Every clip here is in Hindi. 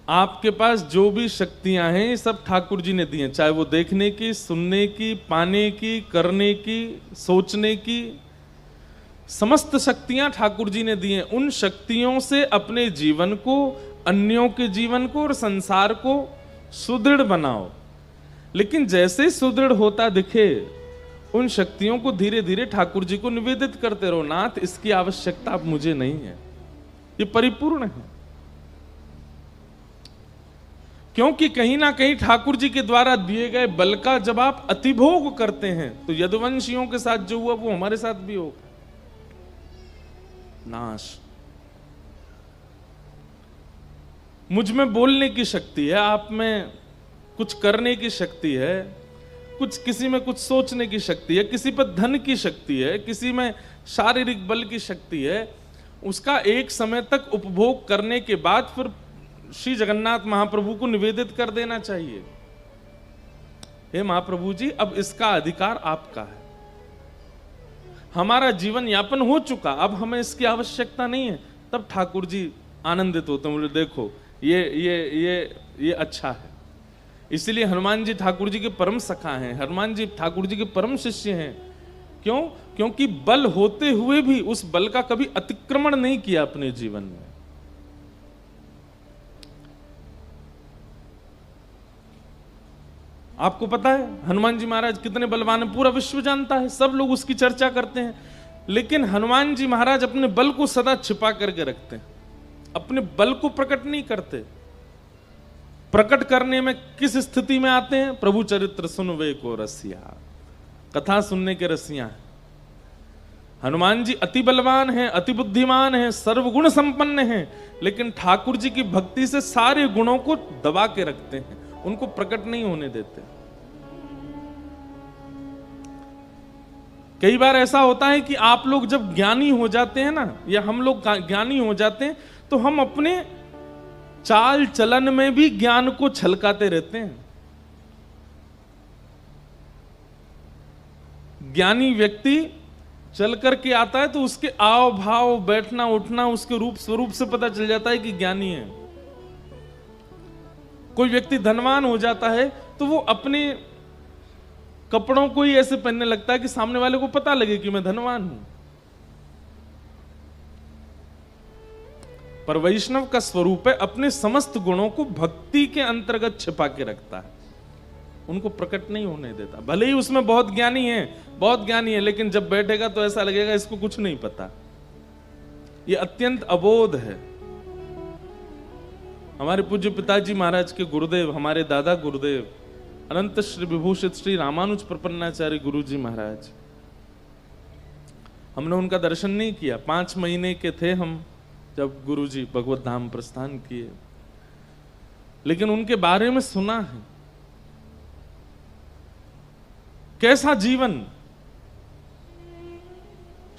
आपके पास जो भी शक्तियां हैं ये सब ठाकुर जी ने दी हैं, चाहे वो देखने की, सुनने की, पाने की, करने की, सोचने की, समस्त शक्तियां ठाकुर जी ने दी हैं। उन शक्तियों से अपने जीवन को, अन्यों के जीवन को और संसार को सुदृढ़ बनाओ। लेकिन जैसे सुदृढ़ होता दिखे उन शक्तियों को धीरे धीरे ठाकुर जी को निवेदित करते रहो। नाथ, इसकी आवश्यकता अब मुझे नहीं है, ये परिपूर्ण है। क्योंकि कहीं ना कहीं ठाकुर जी के द्वारा दिए गए बल का जब आप अतिभोग करते हैं तो यदुवंशियों के साथ जो हुआ वो हमारे साथ भी होगा, नाश। मुझ में बोलने की शक्ति है, आप में कुछ करने की शक्ति है, कुछ किसी में कुछ सोचने की शक्ति है, किसी पर धन की शक्ति है, किसी में शारीरिक बल की शक्ति है। उसका एक समय तक उपभोग करने के बाद फिर श्री जगन्नाथ महाप्रभु को निवेदित कर देना चाहिए। हे महाप्रभु जी, अब इसका अधिकार आपका है, हमारा जीवन यापन हो चुका, अब हमें इसकी आवश्यकता नहीं है। तब ठाकुर जी आनंदित होते हैं, बोले देखो ये अच्छा है। इसलिए हनुमान जी ठाकुर जी के परम सखा हैं, हनुमान जी ठाकुर जी के परम शिष्य हैं। क्यों? क्योंकि बल होते हुए भी उस बल का कभी अतिक्रमण नहीं किया अपने जीवन में। आपको पता है हनुमान जी महाराज कितने बलवान हैं, पूरा विश्व जानता है, सब लोग उसकी चर्चा करते हैं। लेकिन हनुमान जी महाराज अपने बल को सदा छिपा करके रखते हैं, अपने बल को प्रकट नहीं करते। प्रकट करने में किस स्थिति में आते हैं? प्रभु चरित्र सुनवे को रसिया, कथा सुनने के रसिया। हनुमान जी अति बलवान हैं, अति बुद्धिमान हैं, सर्वगुण संपन्न हैं, लेकिन ठाकुर जी की भक्ति से सारे गुणों को दबा के रखते हैं, उनको प्रकट नहीं होने देते। कई बार ऐसा होता है कि आप लोग जब ज्ञानी हो जाते हैं ना, या हम लोग ज्ञानी हो जाते हैं, तो हम अपने चाल चलन में भी ज्ञान को छलकाते रहते हैं। ज्ञानी व्यक्ति चल करके आता है तो उसके आव भाव, बैठना उठना, उसके रूप स्वरूप से पता चल जाता है कि ज्ञानी है। कोई व्यक्ति धनवान हो जाता है तो वो अपने कपड़ों को ही ऐसे पहनने लगता है कि सामने वाले को पता लगे कि मैं धनवान हूं। पर वैष्णव का स्वरूप है अपने समस्त गुणों को भक्ति के अंतर्गत छिपा के रखता है, उनको प्रकट नहीं होने देता। भले ही उसमें बहुत ज्ञानी है, बहुत ज्ञानी है, लेकिन जब बैठेगा तो ऐसा लगेगा इसको कुछ नहीं पता, ये अत्यंत अबोध है। हमारे पूज्य पिताजी महाराज के गुरुदेव, हमारे दादा गुरुदेव अनंत श्री विभूषित श्री रामानुज प्रपन्नाचार्य गुरु जी महाराज, हमने उनका दर्शन नहीं किया। 5 महीने के थे हम जब गुरु जी भगवत धाम प्रस्थान किए, लेकिन उनके बारे में सुना है। कैसा जीवन!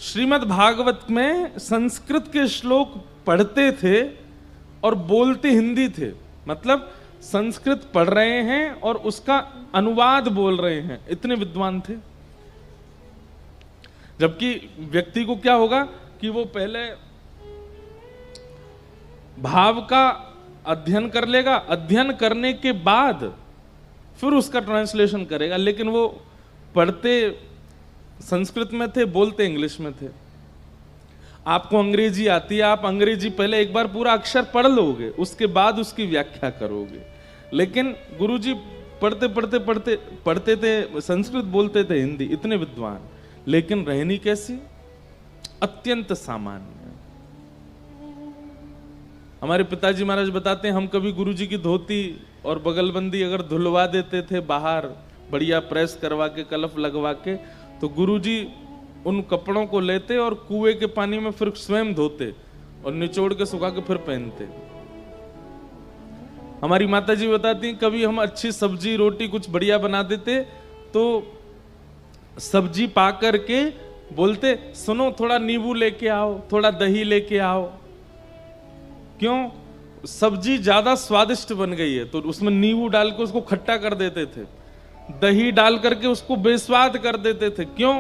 श्रीमद् भागवत में संस्कृत के श्लोक पढ़ते थे और बोलते हिंदी थे, मतलब संस्कृत पढ़ रहे हैं और उसका अनुवाद बोल रहे हैं, इतने विद्वान थे। जबकि व्यक्ति को क्या होगा कि वो पहले भाव का अध्ययन कर लेगा, अध्ययन करने के बाद फिर उसका ट्रांसलेशन करेगा, लेकिन वो पढ़ते संस्कृत में थे, बोलते इंग्लिश में थे। आपको अंग्रेजी आती है, आप अंग्रेजी पहले एक बार पूरा अक्षर पढ़ लोगे, उसके बाद उसकी व्याख्या करोगे। लेकिन गुरुजी पढ़ते पढ़ते पढ़ते पढ़ते थे संस्कृत, बोलते थे हिंदी, इतने विद्वान, लेकिन रहनी कैसी? अत्यंत सामान्य। हमारे पिताजी महाराज बताते हैं, हम कभी गुरुजी की धोती और बगलबंदी अगर धुलवा देते थे बाहर, बढ़िया प्रेस करवा के, कलफ लगवा के, तो गुरुजी उन कपड़ों को लेते और कुएं के पानी में फिर स्वयं धोते और निचोड़ के सुखा के फिर पहनते। हमारी माताजी बताती, कभी हम अच्छी सब्जी रोटी कुछ बढ़िया बना देते तो सब्जी पा करके बोलते, सुनो थोड़ा नींबू लेके आओ, थोड़ा दही लेके आओ। क्यों? सब्जी ज्यादा स्वादिष्ट बन गई है तो उसमें नींबू डाल के उसको खट्टा कर देते थे, दही डाल करके उसको बेस्वाद कर देते थे। क्यों?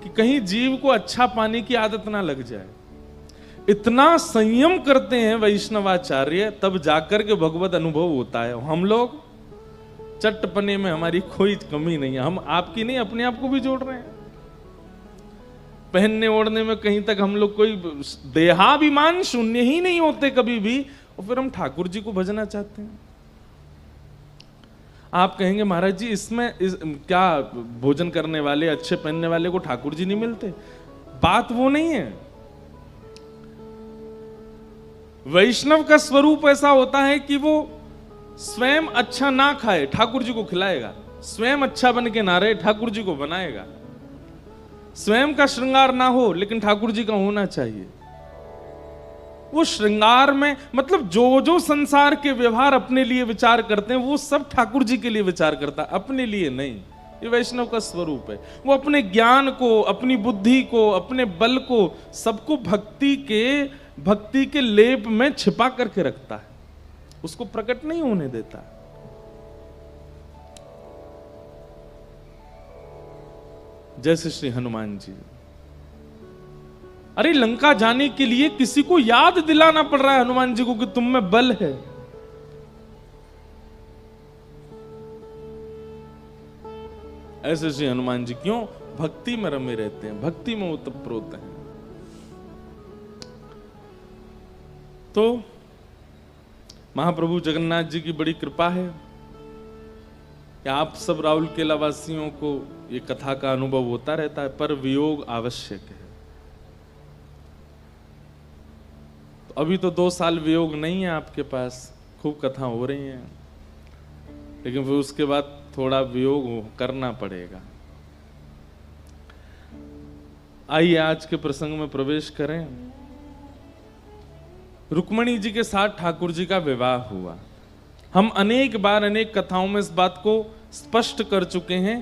कि कहीं जीव को अच्छा पाने की आदत ना लग जाए। इतना संयम करते हैं वैष्णवाचार्य, तब जाकर के भगवत अनुभव होता है। हम लोग चट्टपने में हमारी कोई कमी नहीं है, हम आपकी नहीं अपने आप को भी जोड़ रहे हैं। पहनने ओढ़ने में कहीं तक हम लोग कोई देहाभिमान शून्य ही नहीं होते कभी भी, और फिर हम ठाकुर जी को भजना चाहते हैं। आप कहेंगे महाराज जी क्या भोजन करने वाले, अच्छे पहनने वाले को ठाकुर जी नहीं मिलते? बात वो नहीं है। वैष्णव का स्वरूप ऐसा होता है कि वो स्वयं अच्छा ना खाए, ठाकुर जी को खिलाएगा। स्वयं अच्छा बन के ना रहे, ठाकुर जी को बनाएगा। स्वयं का श्रृंगार ना हो, लेकिन ठाकुर जी का होना चाहिए। वो श्रृंगार में मतलब जो संसार के व्यवहार अपने लिए विचार करते हैं, वो सब ठाकुर जी के लिए विचार करता है, अपने लिए नहीं। ये वैष्णव का स्वरूप है। वो अपने ज्ञान को, अपनी बुद्धि को, अपने बल को, सबको भक्ति के लेप में छिपा करके रखता है, उसको प्रकट नहीं होने देता। जैसे श्री हनुमान जी, अरे लंका जाने के लिए किसी को याद दिलाना पड़ रहा है हनुमान जी को कि तुम में बल है। ऐसे श्री हनुमान जी क्यों? भक्ति में रमे रहते हैं, भक्ति में ओतप्रोत हैं। तो महाप्रभु जगन्नाथ जी की बड़ी कृपा है कि आप सब राउरकेला वासियों को ये कथा का अनुभव होता रहता है, पर वियोग आवश्यक है। तो अभी तो 2 साल वियोग नहीं है आपके पास, खूब कथा हो रही हैं, लेकिन फिर उसके बाद थोड़ा वियोग करना पड़ेगा। आइए आज के प्रसंग में प्रवेश करें। रुक्मणी जी के साथ ठाकुर जी का विवाह हुआ। हम अनेक बार अनेक कथाओं में इस बात को स्पष्ट कर चुके हैं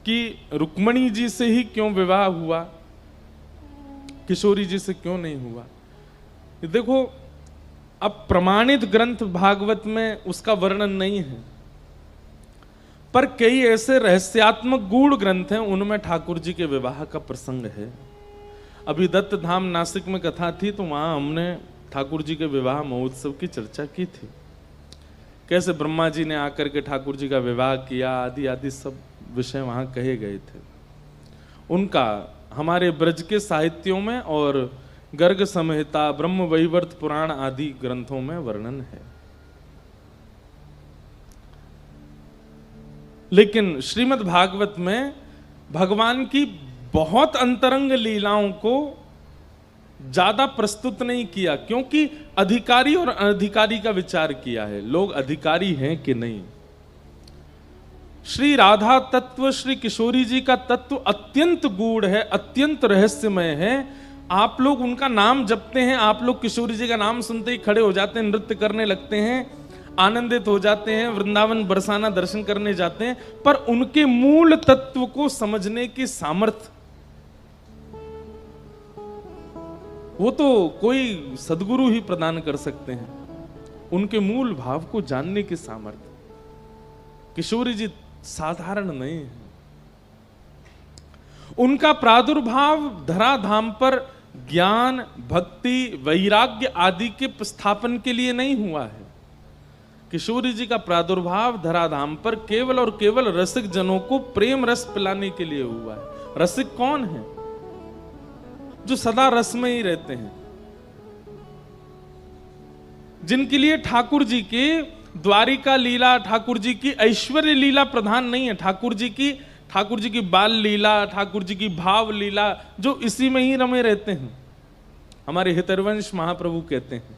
कि रुक्मणी जी से ही क्यों विवाह हुआ, किशोरी जी से क्यों नहीं हुआ। देखो, अब प्रमाणित ग्रंथ भागवत में उसका वर्णन नहीं है, पर कई ऐसे रहस्यात्मक गूढ़ ग्रंथ हैं, उनमें ठाकुर जी के विवाह का प्रसंग है। अभी दत्त धाम नासिक में कथा थी, तो वहां हमने ठाकुर जी के विवाह महोत्सव की चर्चा की थी। कैसे ब्रह्मा जी ने आकर के ठाकुर जी का विवाह किया, आदि आदि सब विषय वहां कहे गए थे। उनका हमारे ब्रज के साहित्यों में और गर्ग संहिता, ब्रह्म वैवर्त पुराण आदि ग्रंथों में वर्णन है। लेकिन श्रीमद् भागवत में भगवान की बहुत अंतरंग लीलाओं को ज्यादा प्रस्तुत नहीं किया, क्योंकि अधिकारी और अनधिकारी का विचार किया है। लोग अधिकारी हैं कि नहीं। श्री राधा तत्व, श्री किशोरी जी का तत्व अत्यंत गूढ़ है, अत्यंत रहस्यमय है। आप लोग उनका नाम जपते हैं, आप लोग किशोरी जी का नाम सुनते ही खड़े हो जाते हैं, नृत्य करने लगते हैं, आनंदित हो जाते हैं, वृंदावन बरसाना दर्शन करने जाते हैं, पर उनके मूल तत्व को समझने की सामर्थ्य वो तो कोई सद्गुरु ही प्रदान कर सकते हैं। उनके मूल भाव को जानने की सामर्थ्य किशोरी जी साधारण नहीं है। उनका प्रादुर्भाव धराधाम पर ज्ञान, भक्ति, वैराग्य आदि के स्थापन के लिए नहीं हुआ है। किशोरी जी का प्रादुर्भाव धराधाम पर केवल और केवल रसिक जनों को प्रेम रस पिलाने के लिए हुआ है। रसिक कौन है? जो सदा रस में ही रहते हैं, जिनके लिए ठाकुर जी की द्वारिका लीला, ठाकुर जी की ऐश्वर्य लीला प्रधान नहीं है। ठाकुर जी की बाल लीला, ठाकुर जी की भाव लीला, जो इसी में ही रमे रहते हैं। हमारे हितरवंश महाप्रभु कहते हैं,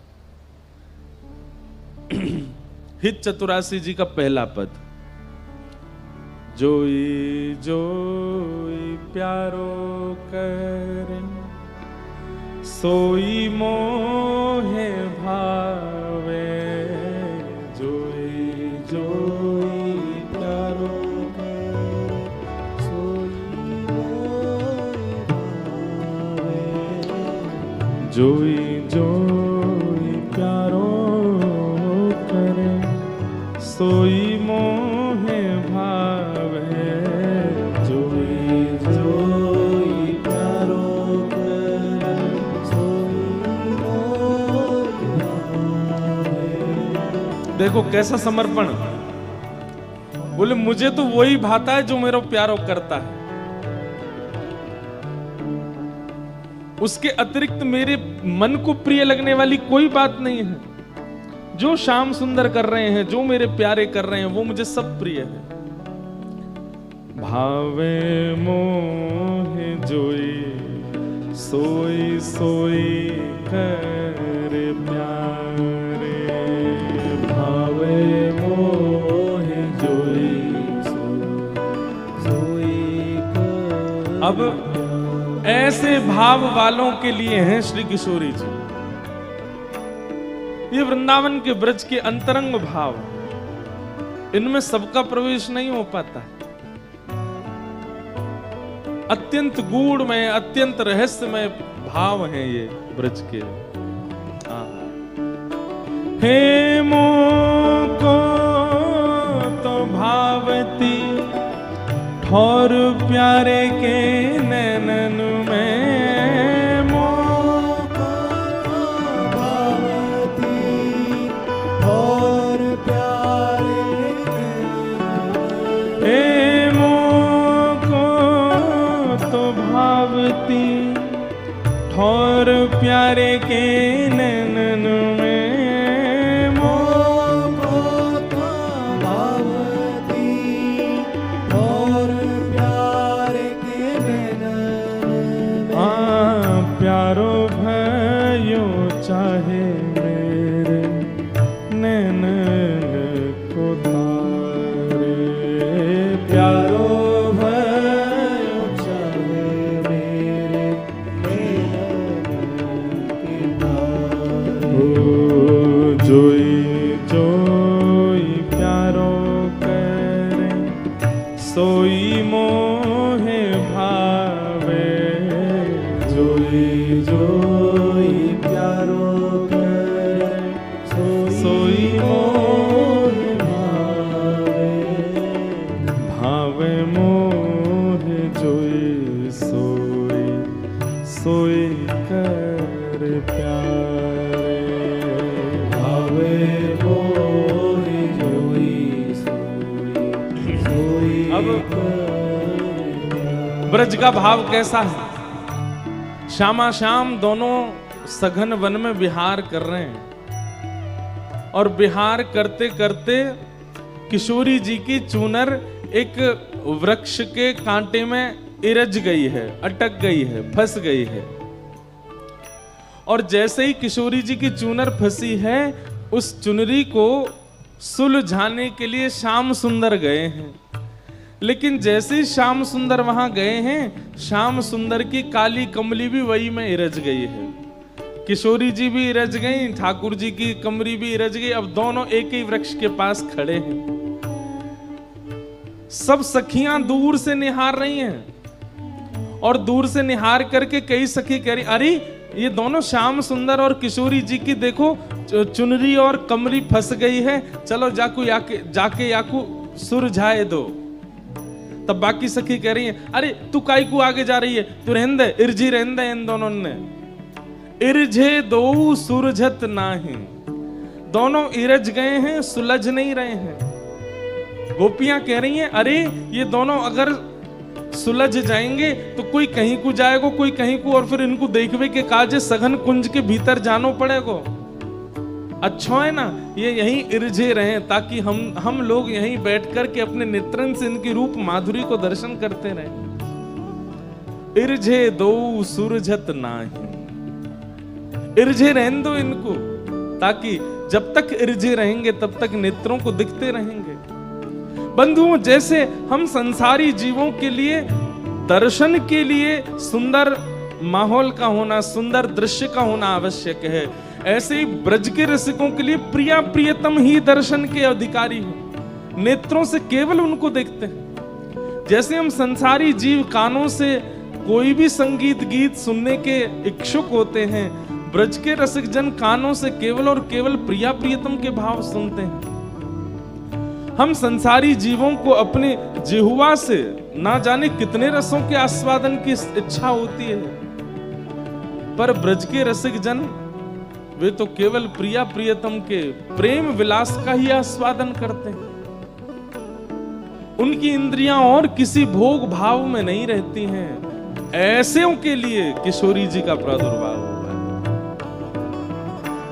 हित चतुरासी जी का पहला पद, जोई जोई प्यारो करे सोई मोहे भावे, जोई जोई प्यारो करे सोई मोहे भावे, जोई जोई प्यारो करे सोई मोहे भावे, जोई जोई प्यारो करे सोई देखो कैसा समर्पण। बोले मुझे तो वही भाता है जो मेरा प्यारो करता है, उसके अतिरिक्त मेरे मन को प्रिय लगने वाली कोई बात नहीं है। जो श्याम सुंदर कर रहे हैं, जो मेरे प्यारे कर रहे हैं, वो मुझे सब प्रिय है। भावे मोहे जोई सोई सोई कर प्यारे, भावे मोहे जोई सोई कर। अब ऐसे भाव वालों के लिए हैं श्री किशोरी जी। ये वृंदावन के ब्रज के अंतरंग भाव, इनमें सबका प्रवेश नहीं हो पाता। अत्यंत गूढ़मय, अत्यंत रहस्यमय भाव हैं ये ब्रज के। हे मोको तो भावती ठौर प्यारे के नैनन में, मोको भावती ठौर प्यारे हे मोको तो भावती ठौर प्यारे के नैनन में, मोको तो भावती ठौर प्यारे के नैनन में। प्यारो भयो चाहे मेरे नैनन को तारे, प्यारो भयो चाहे मेरे नैनन के तारे। जोई जोई प्यारो करे सोई मोहे भावे, जोई जोई प्यारो करे सोई मोहे भावे, भावे मोहे जोई सोई सोई कर प्यारे, भावे मोहे जोई सोई सोई अब कर। ब्रज का भाव कैसा है? श्यामा श्याम दोनों सघन वन में विहार कर रहे हैं, और विहार करते करते किशोरी जी की चूनर एक वृक्ष के कांटे में इरज गई है, अटक गई है, फंस गई है। और जैसे ही किशोरी जी की चूनर फंसी है, उस चुनरी को सुलझाने के लिए श्याम सुंदर गए हैं। लेकिन जैसे ही श्याम सुंदर वहां गए हैं, श्याम सुंदर की काली कमली भी वही में इरज गई है। किशोरी जी भी इरज गई, ठाकुर जी की कमरी भी इरज गई। अब दोनों एक ही वृक्ष के पास खड़े हैं। सब सखियां दूर से निहार रही हैं, और दूर से निहार करके कई सखी कह रही, अरे ये दोनों श्याम सुंदर और किशोरी जी की देखो चुनरी और कमरी फंस गई है, चलो जाके याकू सुलझाए दो। तब बाकी सखी कह रही है, अरे तू काई को आगे जा रही है, तू रहन दे, इरजी रहन दे। इन दोनों ने इरझे दो सुरझत नाही, दोनों इरज गए हैं, सुलझ नहीं रहे हैं। गोपियां कह रही हैं, अरे ये दोनों अगर सुलझ जाएंगे तो कोई कहीं को जाएगा, कोई कहीं को, और फिर इनको देखवे के काजे सघन कुंज के भीतर जानो पड़ेगा। अच्छा है ना ये यहीं इरझे रहे, ताकि हम लोग यहीं बैठ कर के अपने नेत्रन से इनकी रूप माधुरी को दर्शन करते रहे। इरझे दो सुरझत नाही, इरझे रहने दो इनको, ताकि जब तक इरझे रहेंगे तब तक नेत्रों को दिखते रहेंगे। बंधुओं, जैसे हम संसारी जीवों के लिए दर्शन के लिए सुंदर माहौल का होना, सुंदर दृश्य का होना आवश्यक है, ऐसे ही ब्रज के रसिकों के लिए प्रिया प्रियतम ही दर्शन के अधिकारी हैं। नेत्रों से केवल उनको देखते हैं। जैसे हम संसारी जीव कानों से कोई भी संगीत गीत सुनने के इच्छुक होते हैं, ब्रज के रसिक जन कानों से केवल और केवल प्रिया प्रियतम के भाव सुनते हैं। हम संसारी जीवों को अपने जिह्वा से ना जाने कितने रसों के आस्वादन की इच्छा होती है, पर ब्रज के रसिक जन वे तो केवल प्रिया प्रियतम के प्रेम विलास का ही आस्वादन करते हैं। उनकी इंद्रियां और किसी भोग भाव में नहीं रहती हैं। ऐसेों के लिए किशोरी जी का प्रादुर्भाव हुआ है।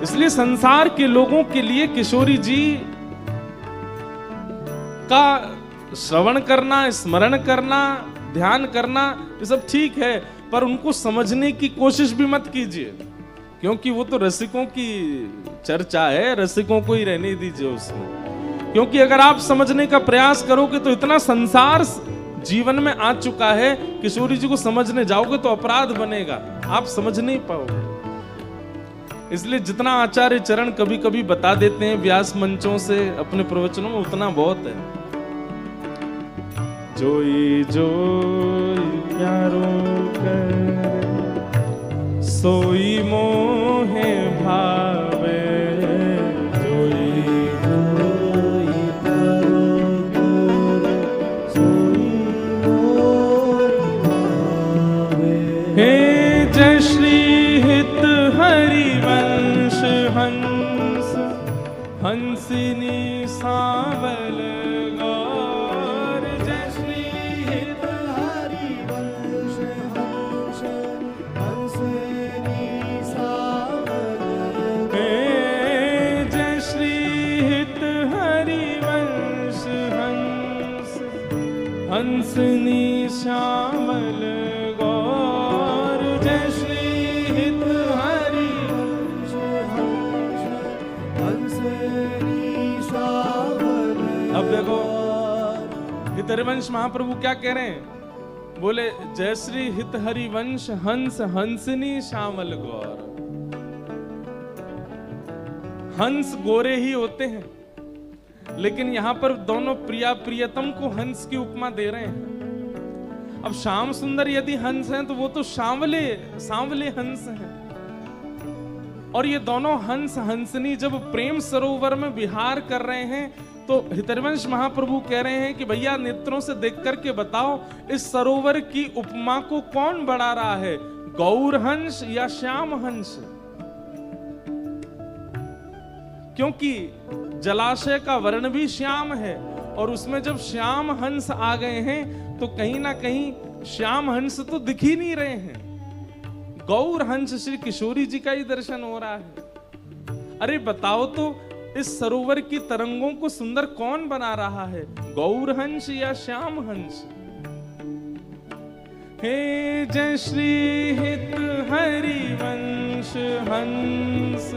इसलिए संसार के लोगों के लिए किशोरी जी का श्रवण करना, स्मरण करना, ध्यान करना, ये सब ठीक है, पर उनको समझने की कोशिश भी मत कीजिए, क्योंकि वो तो रसिकों की चर्चा है, रसिकों को ही रहने दीजिए उसमें। क्योंकि अगर आप समझने का प्रयास करोगे तो इतना संसार जीवन में आ चुका है, किशोरी जी को समझने जाओगे तो अपराध बनेगा, आप समझ नहीं पाओगे। इसलिए जितना आचार्य चरण कभी कभी बता देते हैं व्यास मंचों से अपने प्रवचनों में, उतना बहुत है। जोई जोई प्यारो कर सोई मोहे भावे, जय श्री हित हरिवंश हंस हंसिनी सावल गौर। जय श्री हित हरिवंश हंस हंसिनी सावल गौर। जय श्री हित हरिवंश हंस हंसिनी श्यामल गौर। जय श्री हित हरिवंश हंसिनी श्यामल। अब देखो हित हरिवंश महाप्रभु क्या कह रहे हैं, बोले जय श्री हित हरिवंश हंस हंसिनी श्यामल गौर। हंस गोरे ही होते हैं, लेकिन यहां पर दोनों प्रिया प्रियतम को हंस की उपमा दे रहे हैं। अब श्याम सुंदर यदि हंस हैं तो वो तो सांवले सांवले हंस हैं, और ये दोनों हंस हंसनी जब प्रेम सरोवर में विहार कर रहे हैं तो हितरवंश महाप्रभु कह रहे हैं कि भैया नेत्रों से देख करके बताओ इस सरोवर की उपमा को कौन बढ़ा रहा है, गौर हंस या श्याम हंस। क्योंकि जलाशय का वर्ण भी श्याम है, और उसमें जब श्याम हंस आ गए हैं तो कहीं ना कहीं श्याम हंस तो दिख ही नहीं रहे हैं, गौर हंस श्री किशोरी जी का ही दर्शन हो रहा है। अरे बताओ तो इस सरोवर की तरंगों को सुंदर कौन बना रहा है, गौर हंस या श्याम हंस। हे जय श्री हित हरिवंश हंस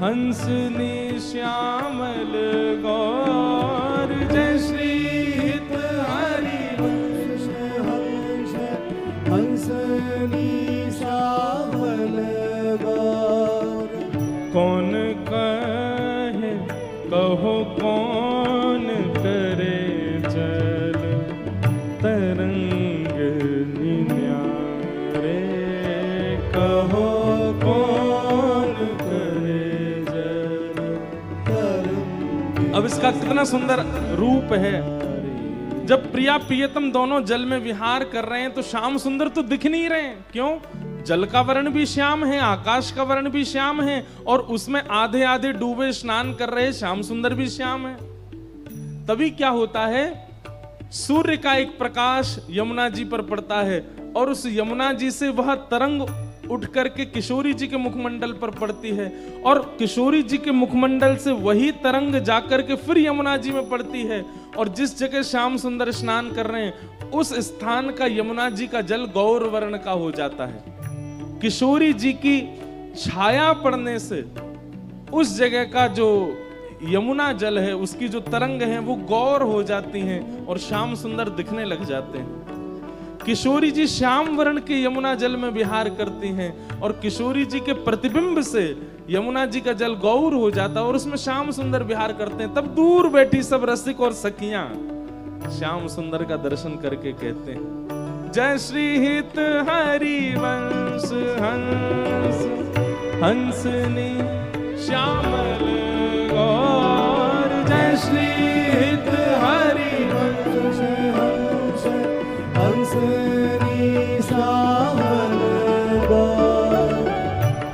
हंसनी श्यामल गौर। जय श्री हित हरिवंश हंस हंसनी श्यामल गौर। कौन कहे कहो कौन करे जल तरंग निन्यारे, कहो कौन करे जल तरंग। अब इसका कितना सुंदर रूप है। जब प्रिया प्रियतम दोनों जल में विहार कर रहे हैं तो श्याम सुंदर तो दिख नहीं रहे हैं। क्यों? जल का वर्ण भी श्याम है, आकाश का वर्ण भी श्याम है, और उसमें आधे आधे डूबे स्नान कर रहे श्याम सुंदर भी श्याम है। तभी क्या होता है, सूर्य का एक प्रकाश यमुना जी पर पड़ता है, और उस यमुना जी से वह तरंग उठ करके किशोरी जी के मुखमंडल पर पड़ती है, और किशोरी जी के मुखमंडल से वही तरंग जाकर के फिर यमुना जी में पड़ती है, और जिस जगह श्याम सुंदर स्नान कर रहे हैं उस स्थान का यमुना जी का जल गौर वर्ण का हो जाता है। किशोरी जी की छाया पड़ने से उस जगह का जो यमुना जल है, उसकी जो तरंग है वो गौर हो जाती हैं और श्याम सुंदर दिखने लग जाते हैं। किशोरी जी श्याम वर्ण के यमुना जल में विहार करती हैं, और किशोरी जी के प्रतिबिंब से यमुना जी का जल गौर हो जाता है और उसमें श्याम सुंदर विहार करते हैं। तब दूर बैठी सब रसिक और सखियां श्याम सुंदर का दर्शन करके कहते हैं, जय श्री हित हरिवंश हंस हंसनी श्यामल गौर। जय श्री हित हरिवंश हंस हंसनी श्यामल गौर।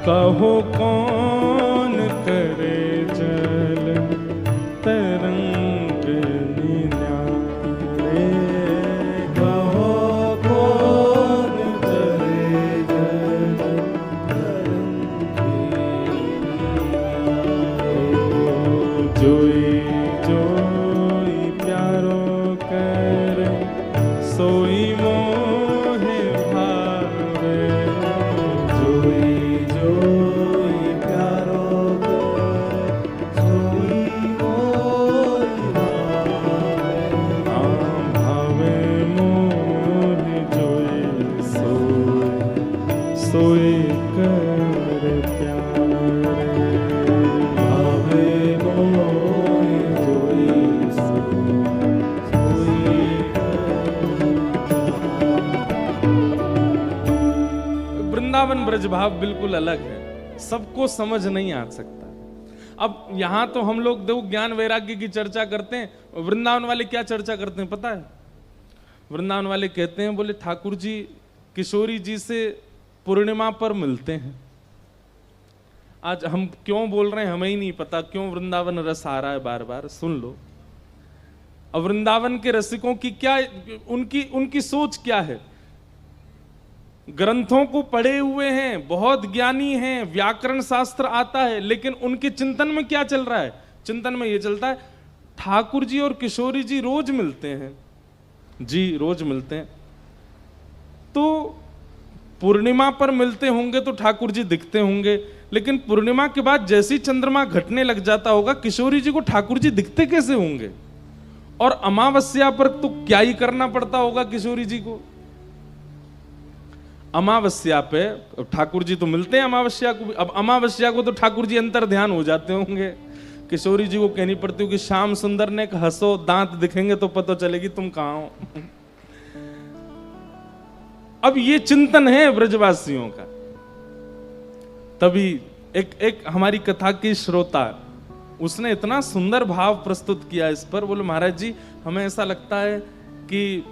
कहो कौन जोई जोई प्यारो करे सोई मोहे भावे। जोई जोई प्यारो करे सोई मोहि भावे। भावे मोहे जोई सोई कर प्यारे। भावे मोहि जोई सोई वृंदावन ब्रज भाव बिल्कुल अलग है, सबको समझ नहीं आ सकता। अब यहां तो हम लोग देखो ज्ञान वैराग्य की चर्चा करते हैं, वृंदावन वाले क्या चर्चा करते हैं पता है? वृंदावन वाले कहते हैं, बोले ठाकुर जी किशोरी जी से पूर्णिमा पर मिलते हैं। आज हम क्यों बोल रहे हैं हमें ही नहीं पता, क्यों वृंदावन रस आ रहा है बार बार, सुन लो। अब वृंदावन के रसिकों की क्या उनकी सोच क्या है? ग्रंथों को पढ़े हुए हैं, बहुत ज्ञानी हैं, व्याकरण शास्त्र आता है, लेकिन उनके चिंतन में क्या चल रहा है? चिंतन में ये चलता है ठाकुर जी और किशोरी जी रोज मिलते हैं जी, रोज मिलते हैं। तो पूर्णिमा पर मिलते होंगे तो ठाकुर जी दिखते होंगे, लेकिन पूर्णिमा के बाद जैसी चंद्रमा घटने लग जाता होगा, किशोरी जी को ठाकुर जी दिखते कैसे होंगे? और अमावस्या पर तो क्या ही करना पड़ता होगा किशोरी जी को। अमावस्या पे ठाकुर जी तो मिलते हैं अमावस्या को भी, अब अमावस्या को तो ठाकुर जी अंतर ध्यान हो जाते होंगे। किशोरी जी को कहनी पड़ती हो कि श्याम सुंदर ने हंसो, दांत दिखेंगे तो पता चलेगी तुम कहां हो। अब ये चिंतन है ब्रजवासियों का। तभी एक हमारी कथा की श्रोता, उसने इतना सुंदर भाव प्रस्तुत किया इस पर। बोले महाराज जी हमें ऐसा लगता है कि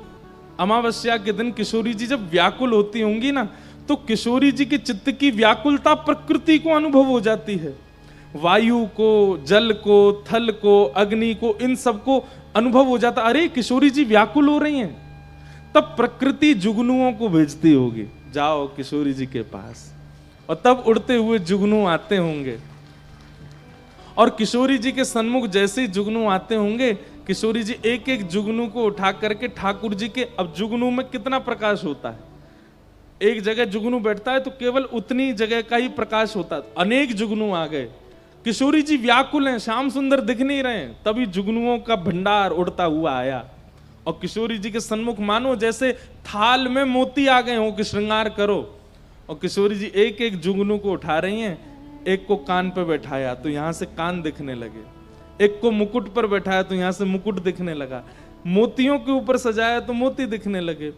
अमावस्या के दिन किशोरी जी जब व्याकुल होती होंगी ना, तो किशोरी जी के चित्त की व्याकुलता प्रकृति को अनुभव हो जाती है। वायु को, जल को, थल को, अग्नि को, इन सबको अनुभव हो जाता, अरे किशोरी जी व्याकुल हो रही हैं। तब प्रकृति जुगनुओं को भेजती होगी, जाओ किशोरी जी के पास, और तब उड़ते हुए जुगनू आते होंगे। और किशोरी जी के सन्मुख जैसे ही जुगनू आते होंगे, किशोरी जी एक एक जुगनू को उठा करके ठाकुर जी के, अब जुगनू में कितना प्रकाश होता है, एक जगह जुगनू बैठता है तो केवल उतनी जगह का ही प्रकाश होता है। अनेक जुगनू आ गए, किशोरी जी व्याकुल हैं, श्याम सुंदर दिख नहीं रहे हैं। तभी जुगनुओं का भंडार उड़ता हुआ आया और किशोरी जी के सन्मुख मानो जैसे थाल में मोती आ गए हो कि श्रृंगार करो। और किशोरी जी एक एक जुगनू को उठा रही हैं, एक को कान पे बैठाया तो यहां से कान दिखने लगे, एक को मुकुट पर बैठाया तो यहां से मुकुट दिखने लगा, मोतियों के ऊपर सजाया तो मोती दिखने लगे,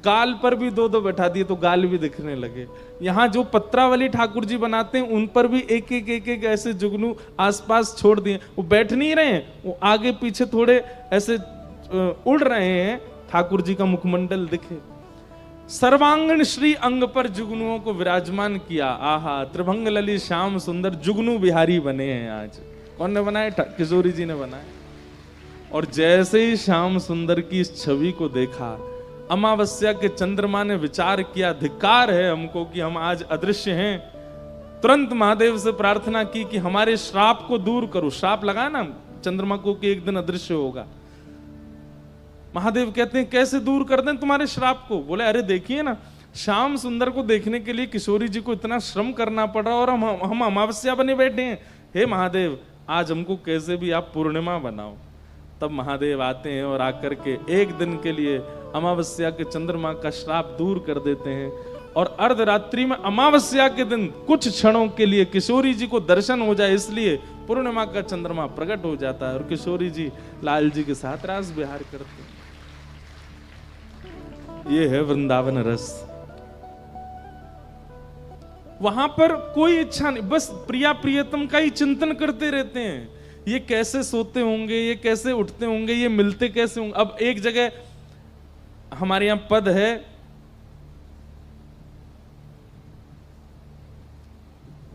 गाल पर भी दो दो बैठा दिए तो गाल भी दिखने लगे। यहाँ जो पत्रावली ठाकुर जी बनाते हैं उन पर भी एक एक ऐसे जुगनू आसपास छोड़ दिए। वो बैठ नहीं रहे हैं, वो आगे पीछे थोड़े ऐसे उड़ रहे हैं, ठाकुर जी का मुखमंडल दिखे। सर्वांगण श्री अंग पर जुगनुओं को विराजमान किया। आहा, त्रिभंग ललित श्याम सुंदर जुगनू बिहारी बने हैं आज। कौन ने बनाए? किशोरी जी ने बनाए। और जैसे ही श्याम सुंदर की इस छवि को देखा, अमावस्या के चंद्रमा ने विचार किया, धिक्कार है हमको कि हम आज अदृश्य हैं। तुरंत महादेव से प्रार्थना की कि हमारे श्राप को दूर करो। श्राप लगा ना चंद्रमा को कि एक दिन अदृश्य होगा। महादेव कहते हैं कैसे दूर कर दें तुम्हारे श्राप को? बोले अरे देखिए ना, श्याम सुंदर को देखने के लिए किशोरी जी को इतना श्रम करना पड़ रहा और हम अमावस्या बने बैठे हैं। हे महादेव, आज हमको कैसे भी आप पूर्णिमा बनाओ। तब महादेव आते हैं और आकर के एक दिन के लिए अमावस्या के चंद्रमा का श्राप दूर कर देते हैं। और अर्धरात्रि में अमावस्या के दिन कुछ क्षणों के लिए किशोरी जी को दर्शन हो जाए, इसलिए पूर्णिमा का चंद्रमा प्रकट हो जाता है और किशोरी जी लाल जी के साथ रास विहार करते हैं। ये है वृंदावन रस। वहां पर कोई इच्छा नहीं, बस प्रिया प्रियतम का ही चिंतन करते रहते हैं। ये कैसे सोते होंगे, ये कैसे उठते होंगे, ये मिलते कैसे होंगे। अब एक जगह हमारे यहां पद है,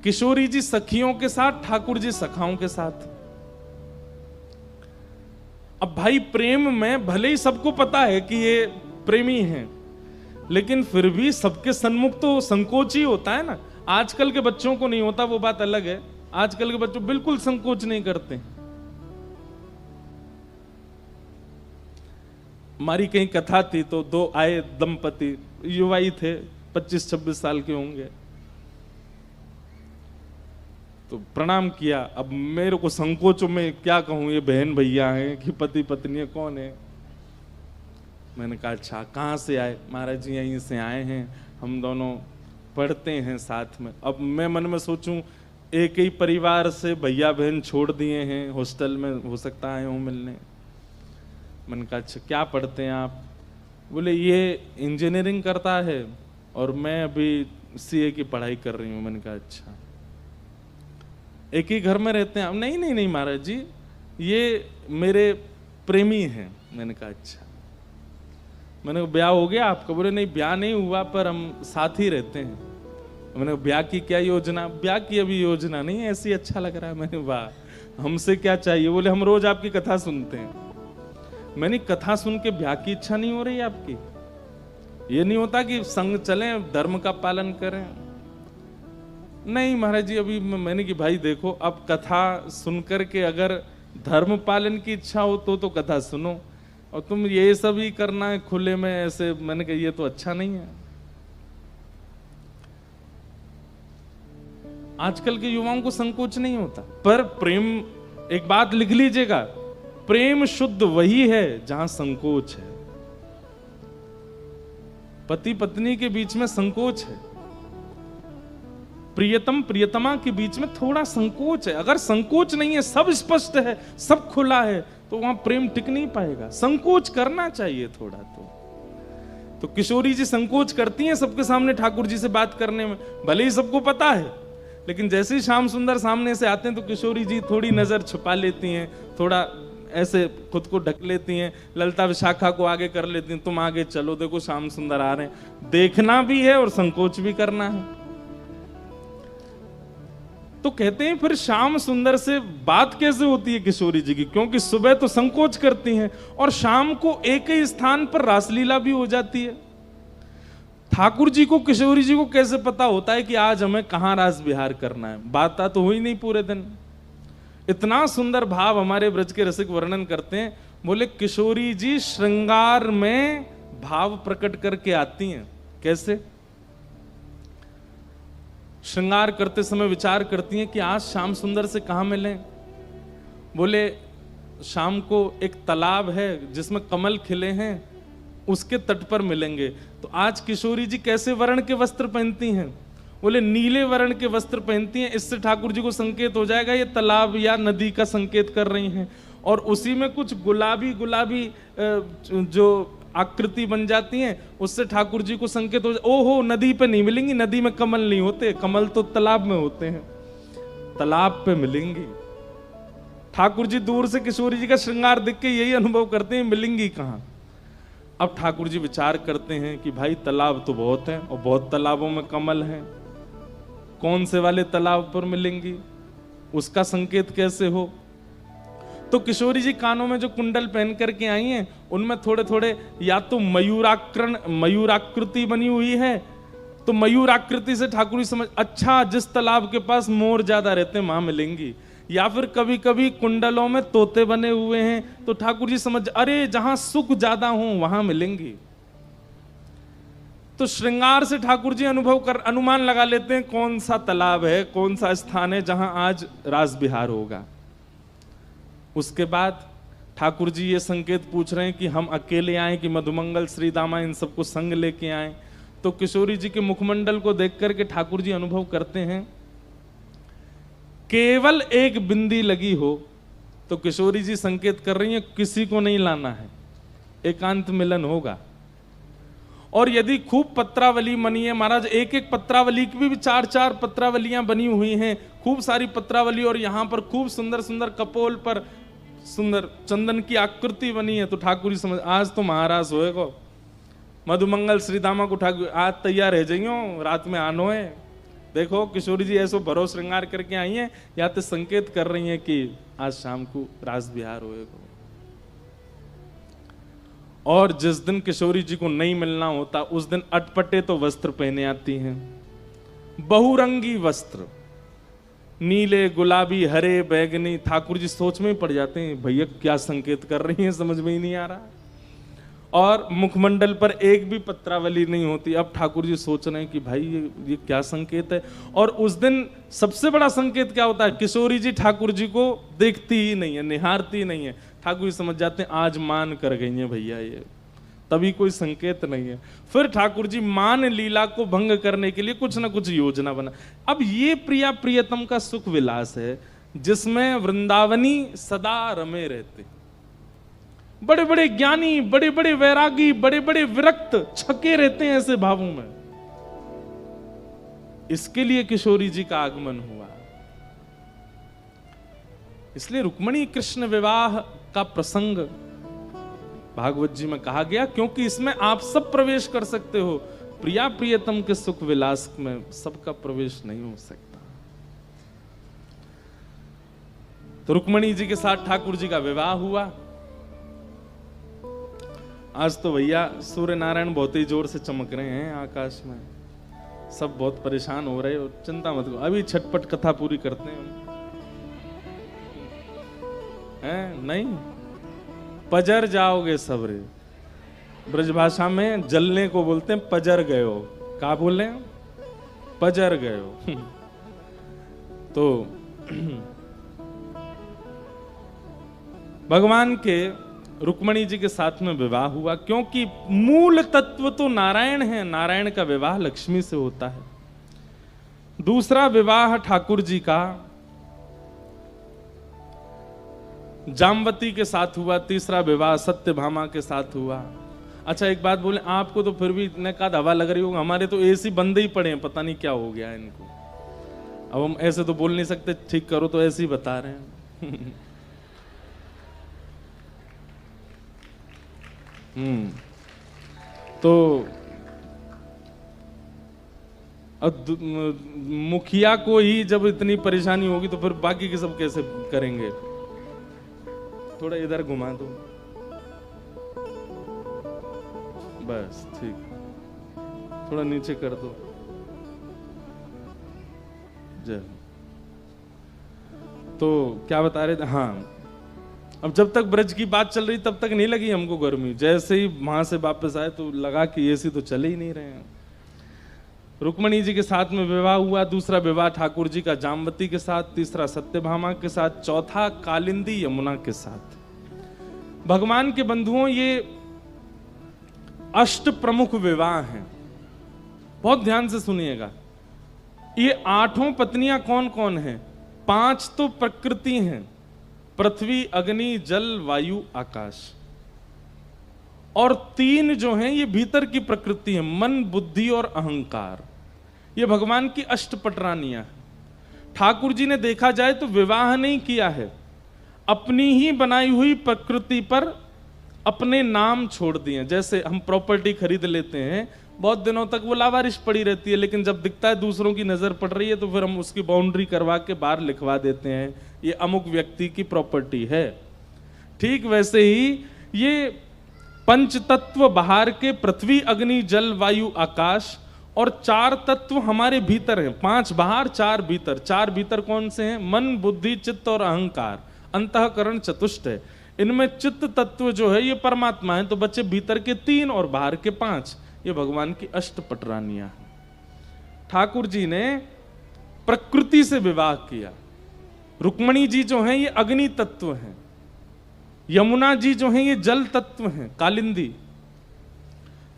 किशोरी जी सखियों के साथ, ठाकुर जी सखाओं के साथ। अब भाई प्रेम में भले ही सबको पता है कि ये प्रेमी हैं, लेकिन फिर भी सबके सन्मुख तो संकोच ही होता है ना। आजकल के बच्चों को नहीं होता, वो बात अलग है। आजकल के बच्चों बिल्कुल संकोच नहीं करते। हमारी कहीं कथा थी तो दो आए दंपति, युवा ही थे, 25-26 साल के होंगे, तो प्रणाम किया। अब मेरे को संकोच में क्या कहूं, ये बहन भैया हैं कि पति पत्नी है, कौन है। मैंने कहा अच्छा कहाँ से आए? महाराज जी यहीं से आए हैं, हम दोनों पढ़ते हैं साथ में। अब मैं मन में सोचूं एक ही परिवार से भैया बहन छोड़ दिए हैं, हॉस्टल में हो सकता है हूँ मिलने। मैंने कहा अच्छा क्या पढ़ते हैं आप? बोले ये इंजीनियरिंग करता है और मैं अभी सीए की पढ़ाई कर रही हूँ। मैंने कहा अच्छा, एक ही घर में रहते हैं? नहीं नहीं नहीं महाराज जी, ये मेरे प्रेमी हैं। मैंने कहा अच्छा। मैंने कहा ब्याह हो गया आपका? बोले नहीं ब्याह नहीं हुआ, पर हम साथ ही रहते हैं। मैंने कहा ब्याह की क्या योजना? ब्याह की अभी योजना नहीं है, ऐसी अच्छा लग रहा है। मैंने वाह, हमसे क्या चाहिए? बोले हम रोज आपकी कथा सुनते हैं। मैंने कथा सुन के ब्याह की इच्छा नहीं हो रही आपकी? ये नहीं होता कि संग चलें, धर्म का पालन करें? नहीं महाराज जी अभी। मैंने कि भाई देखो, अब कथा सुनकर के अगर धर्म पालन की इच्छा हो तो कथा सुनो, और तुम ये सब ही करना है खुले में ऐसे। मैंने कहा ये तो अच्छा नहीं है। आजकल के युवाओं को संकोच नहीं होता, पर प्रेम, एक बात लिख लीजिएगा, प्रेम शुद्ध वही है जहां संकोच है। पति पत्नी के बीच में संकोच है, प्रियतम प्रियतमा के बीच में थोड़ा संकोच है। अगर संकोच नहीं है, सब स्पष्ट है, सब खुला है, तो वहां प्रेम टिक नहीं पाएगा। संकोच करना चाहिए थोड़ा। तो किशोरी जी संकोच करती हैं सबके सामने ठाकुर जी से बात करने में, भले ही सबको पता है, लेकिन जैसे ही श्याम सुंदर सामने से आते हैं तो किशोरी जी थोड़ी नजर छुपा लेती हैं, थोड़ा ऐसे खुद को ढक लेती हैं, ललता विशाखा को आगे कर लेती हैं, तुम आगे चलो, देखो श्याम सुंदर आ रहे हैं। देखना भी है और संकोच भी करना है। तो कहते हैं फिर श्याम सुंदर से बात कैसे होती है किशोरी जी की? क्योंकि सुबह तो संकोच करती हैं और शाम को एक ही स्थान पर रासलीला भी हो जाती है। ठाकुर जी को, किशोरी जी को कैसे पता होता है कि आज हमें कहां रास विहार करना है? बात तो हुई नहीं पूरे दिन। इतना सुंदर भाव हमारे ब्रज के रसिक वर्णन करते हैं। बोले किशोरी जी श्रृंगार में भाव प्रकट करके आती हैं। कैसे? श्रृंगार करते समय विचार करती हैं कि आज श्याम सुंदर से कहां मिलें। बोले शाम को एक तालाब है जिसमें कमल खिले हैं, उसके तट पर मिलेंगे। तो आज किशोरी जी कैसे वर्ण के वस्त्र पहनती हैं? बोले नीले वर्ण के वस्त्र पहनती हैं। इससे ठाकुर जी को संकेत हो जाएगा ये तालाब या नदी का संकेत कर रही हैं। और उसी में कुछ गुलाबी गुलाबी जो आकृति बन जाती हैं, उससे ठाकुर जी को संकेत हो जाए, ओहो नदी पे नहीं मिलेंगी, नदी में कमल नहीं होते, कमल तो तालाब में होते हैं, तालाब पे मिलेंगी। ठाकुर जी दूर से किशोरी जी का श्रृंगार देख के यही अनुभव करते हैं, मिलेंगी कहां। अब ठाकुर जी विचार करते हैं कि भाई तालाब तो बहुत है और बहुत तालाबों में कमल हैं, कौन से वाले तालाब पर मिलेंगी, उसका संकेत कैसे हो। तो किशोरी जी कानों में जो कुंडल पहन करके आई हैं, उनमें थोड़े थोड़े या तो मयूराकृति बनी हुई है, तो मयूराकृति से ठाकुर जी समझ, अच्छा जिस तालाब के पास मोर ज्यादा रहते हैं वहां मिलेंगी। या फिर कभी कभी कुंडलों में तोते बने हुए हैं, तो ठाकुर जी समझ, अरे जहां सुख ज्यादा हो वहां मिलेंगी। तो श्रृंगार से ठाकुर जी अनुमान लगा लेते हैं कौन सा तालाब है, कौन सा स्थान है जहां आज रास विहार होगा। उसके बाद ठाकुर जी ये संकेत पूछ रहे हैं कि हम अकेले आए कि मधुमंगल श्री दामा इन सबको संग लेके आए। तो किशोरी जी के मुखमंडल को देख करके ठाकुर जी अनुभव करते हैं केवल एक बिंदी लगी हो, तो किशोरी जी संकेत कर रही हैं किसी को नहीं लाना है, एकांत मिलन होगा। और यदि खूब पत्रावली बनी है, महाराज एक एक पत्रावली की भी 4-4 पत्रावलियां बनी हुई हैं, खूब सारी पत्रावली, और यहां पर खूब सुंदर सुंदर कपोल पर सुंदर चंदन की आकृति बनी है, तो ठाकुर जी समझ, आज तो महाराज होएगा। मधुमंगल श्री दामा को ठाकुर आज तैयार रह जाइयो, रात में आनो है। देखो किशोरी जी ऐसो भरो श्रृंगार करके आई हैं, या तो संकेत कर रही हैं कि आज शाम को रास विहार होएगा। और जिस दिन किशोरी जी को नहीं मिलना होता, उस दिन अटपटे तो वस्त्र पहने आती हैं, बहुरंगी वस्त्र, नीले गुलाबी हरे बैगनी। ठाकुर जी सोच में ही पड़ जाते हैं, भैया क्या संकेत कर रही हैं, समझ में ही नहीं आ रहा। और मुखमंडल पर एक भी पत्रावली नहीं होती। अब ठाकुर जी सोच रहे हैं कि भाई ये क्या संकेत है। और उस दिन सबसे बड़ा संकेत क्या होता है, किशोरी जी ठाकुर जी को देखती ही नहीं है, निहारती ही नहीं है। ठाकुर जी समझ जाते हैं आज मान कर गई है भैया, ये तभी कोई संकेत नहीं है। फिर ठाकुर जी मान लीला को भंग करने के लिए कुछ ना कुछ योजना बना। अब ये प्रिया प्रियतम का सुख विलास है जिसमें वृंदावनी सदा रमे रहते। बड़े बड़े ज्ञानी, बड़े बड़े वैरागी, बड़े बड़े विरक्त छके रहते हैं ऐसे भावों में। इसके लिए किशोरी जी का आगमन हुआ। इसलिए रुक्मणी कृष्ण विवाह का प्रसंग भागवत जी में कहा गया, क्योंकि इसमें आप सब प्रवेश कर सकते हो। प्रिया प्रियतम के सुख विलास में सबका प्रवेश नहीं हो सकता। तो रुक्मणी जी के साथ ठाकुर जी का विवाह हुआ। आज तो भैया सूर्य नारायण बहुत ही जोर से चमक रहे हैं आकाश में, सब बहुत परेशान हो रहे हो। चिंता मत करो, अभी छटपट कथा पूरी करते हैं नहीं, पजर जाओगे सबरे। ब्रजभाषा में जलने को बोलते हैं पजर गयो। क्या बोल रहे हैं, पजर गयो। तो भगवान के रुक्मणी जी के साथ में विवाह हुआ, क्योंकि मूल तत्व तो नारायण है। नारायण का विवाह लक्ष्मी से होता है। दूसरा विवाह ठाकुर जी का जामवती के साथ हुआ। तीसरा विवाह सत्यभामा के साथ हुआ। अच्छा एक बात बोले, आपको तो फिर भी इतने का हवा लग रही होगी, हमारे तो एसी बंद ही पड़े हैं, पता नहीं क्या हो गया इनको। अब हम ऐसे तो बोल नहीं सकते ठीक करो, तो ऐसे ही बता रहे हैं। तो मुखिया को ही जब इतनी परेशानी होगी तो फिर बाकी के सब कैसे करेंगे। थोड़ा इधर घुमा दो, बस ठीक, थोड़ा नीचे कर दो। जय। तो क्या बता रहे थे, हाँ, अब जब तक ब्रज की बात चल रही तब तक नहीं लगी हमको गर्मी। जैसे ही वहां से वापस आए तो लगा कि एसी तो चले ही नहीं रहे हैं। रुक्मणी जी के साथ में विवाह हुआ। दूसरा विवाह ठाकुर जी का जामवती के साथ, तीसरा सत्यभामा के साथ, चौथा कालिंदी यमुना के साथ। भगवान के बंधुओं ये अष्ट प्रमुख विवाह हैं। बहुत ध्यान से सुनिएगा। ये 8 पत्नियां कौन कौन हैं? 5 तो प्रकृति हैं, पृथ्वी, अग्नि, जल, वायु, आकाश। और 3 जो हैं ये भीतर की प्रकृति है, मन, बुद्धि और अहंकार। ये भगवान की अष्टपटरानियां हैं। ठाकुर जी ने देखा जाए तो विवाह नहीं किया है, अपनी ही बनाई हुई प्रकृति पर अपने नाम छोड़ दिए। जैसे हम प्रॉपर्टी खरीद लेते हैं, बहुत दिनों तक वो लावारिश पड़ी रहती है, लेकिन जब दिखता है दूसरों की नजर पड़ रही है तो फिर हम उसकी बाउंड्री करवा के बाहर लिखवा देते हैं, ये अमुक व्यक्ति की प्रॉपर्टी है। ठीक वैसे ही ये पंच तत्व बाहर के, पृथ्वी, अग्नि, जल, वायु, आकाश, और 4 तत्व हमारे भीतर हैं। 5 बाहर, 4 भीतर। 4 भीतर कौन से हैं? मन, बुद्धि, चित्त और अहंकार। अंतःकरण चतुष्ट है। इनमें चित्त तत्व जो है ये परमात्मा है, तो बच्चे भीतर के 3 और बाहर के 5। ये भगवान की अष्टपटरानियां हैं। ठाकुर जी ने प्रकृति से विवाह किया। रुक्मणी जी जो हैं ये अग्नि तत्व हैं, यमुना जी जो हैं ये जल तत्व हैं, कालिंदी।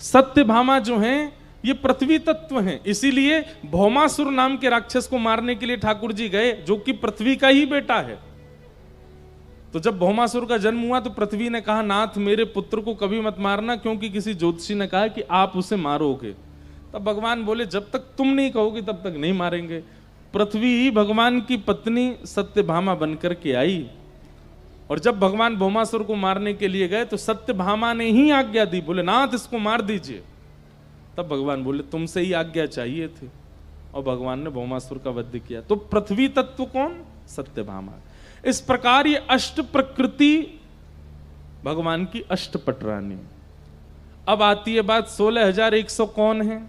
सत्यभामा जो हैं ये पृथ्वी तत्व हैं। इसीलिए भौमासुर नाम के राक्षस को मारने के लिए ठाकुर जी गए, जो कि पृथ्वी का ही बेटा है। तो जब भौमासुर का जन्म हुआ तो पृथ्वी ने कहा, नाथ मेरे पुत्र को कभी मत मारना, क्योंकि किसी ज्योतिषी ने कहा कि आप उसे मारोगे। तब भगवान बोले, जब तक तुम नहीं कहोगे तब तक नहीं मारेंगे। पृथ्वी ही भगवान की पत्नी सत्यभामा बनकर के आई, और जब भगवान भौमासुर को मारने के लिए गए तो सत्यभामा ने ही आज्ञा दी, बोले नाथ इसको मार दीजिए। तब भगवान बोले तुमसे ही आज्ञा चाहिए थी, और भगवान ने भौमासुर का वध किया। तो पृथ्वी तत्व कौन? सत्यभामा। इस प्रकार ये अष्ट प्रकृति भगवान की अष्टपटरानी। अब आती है बात 16,100 कौन है?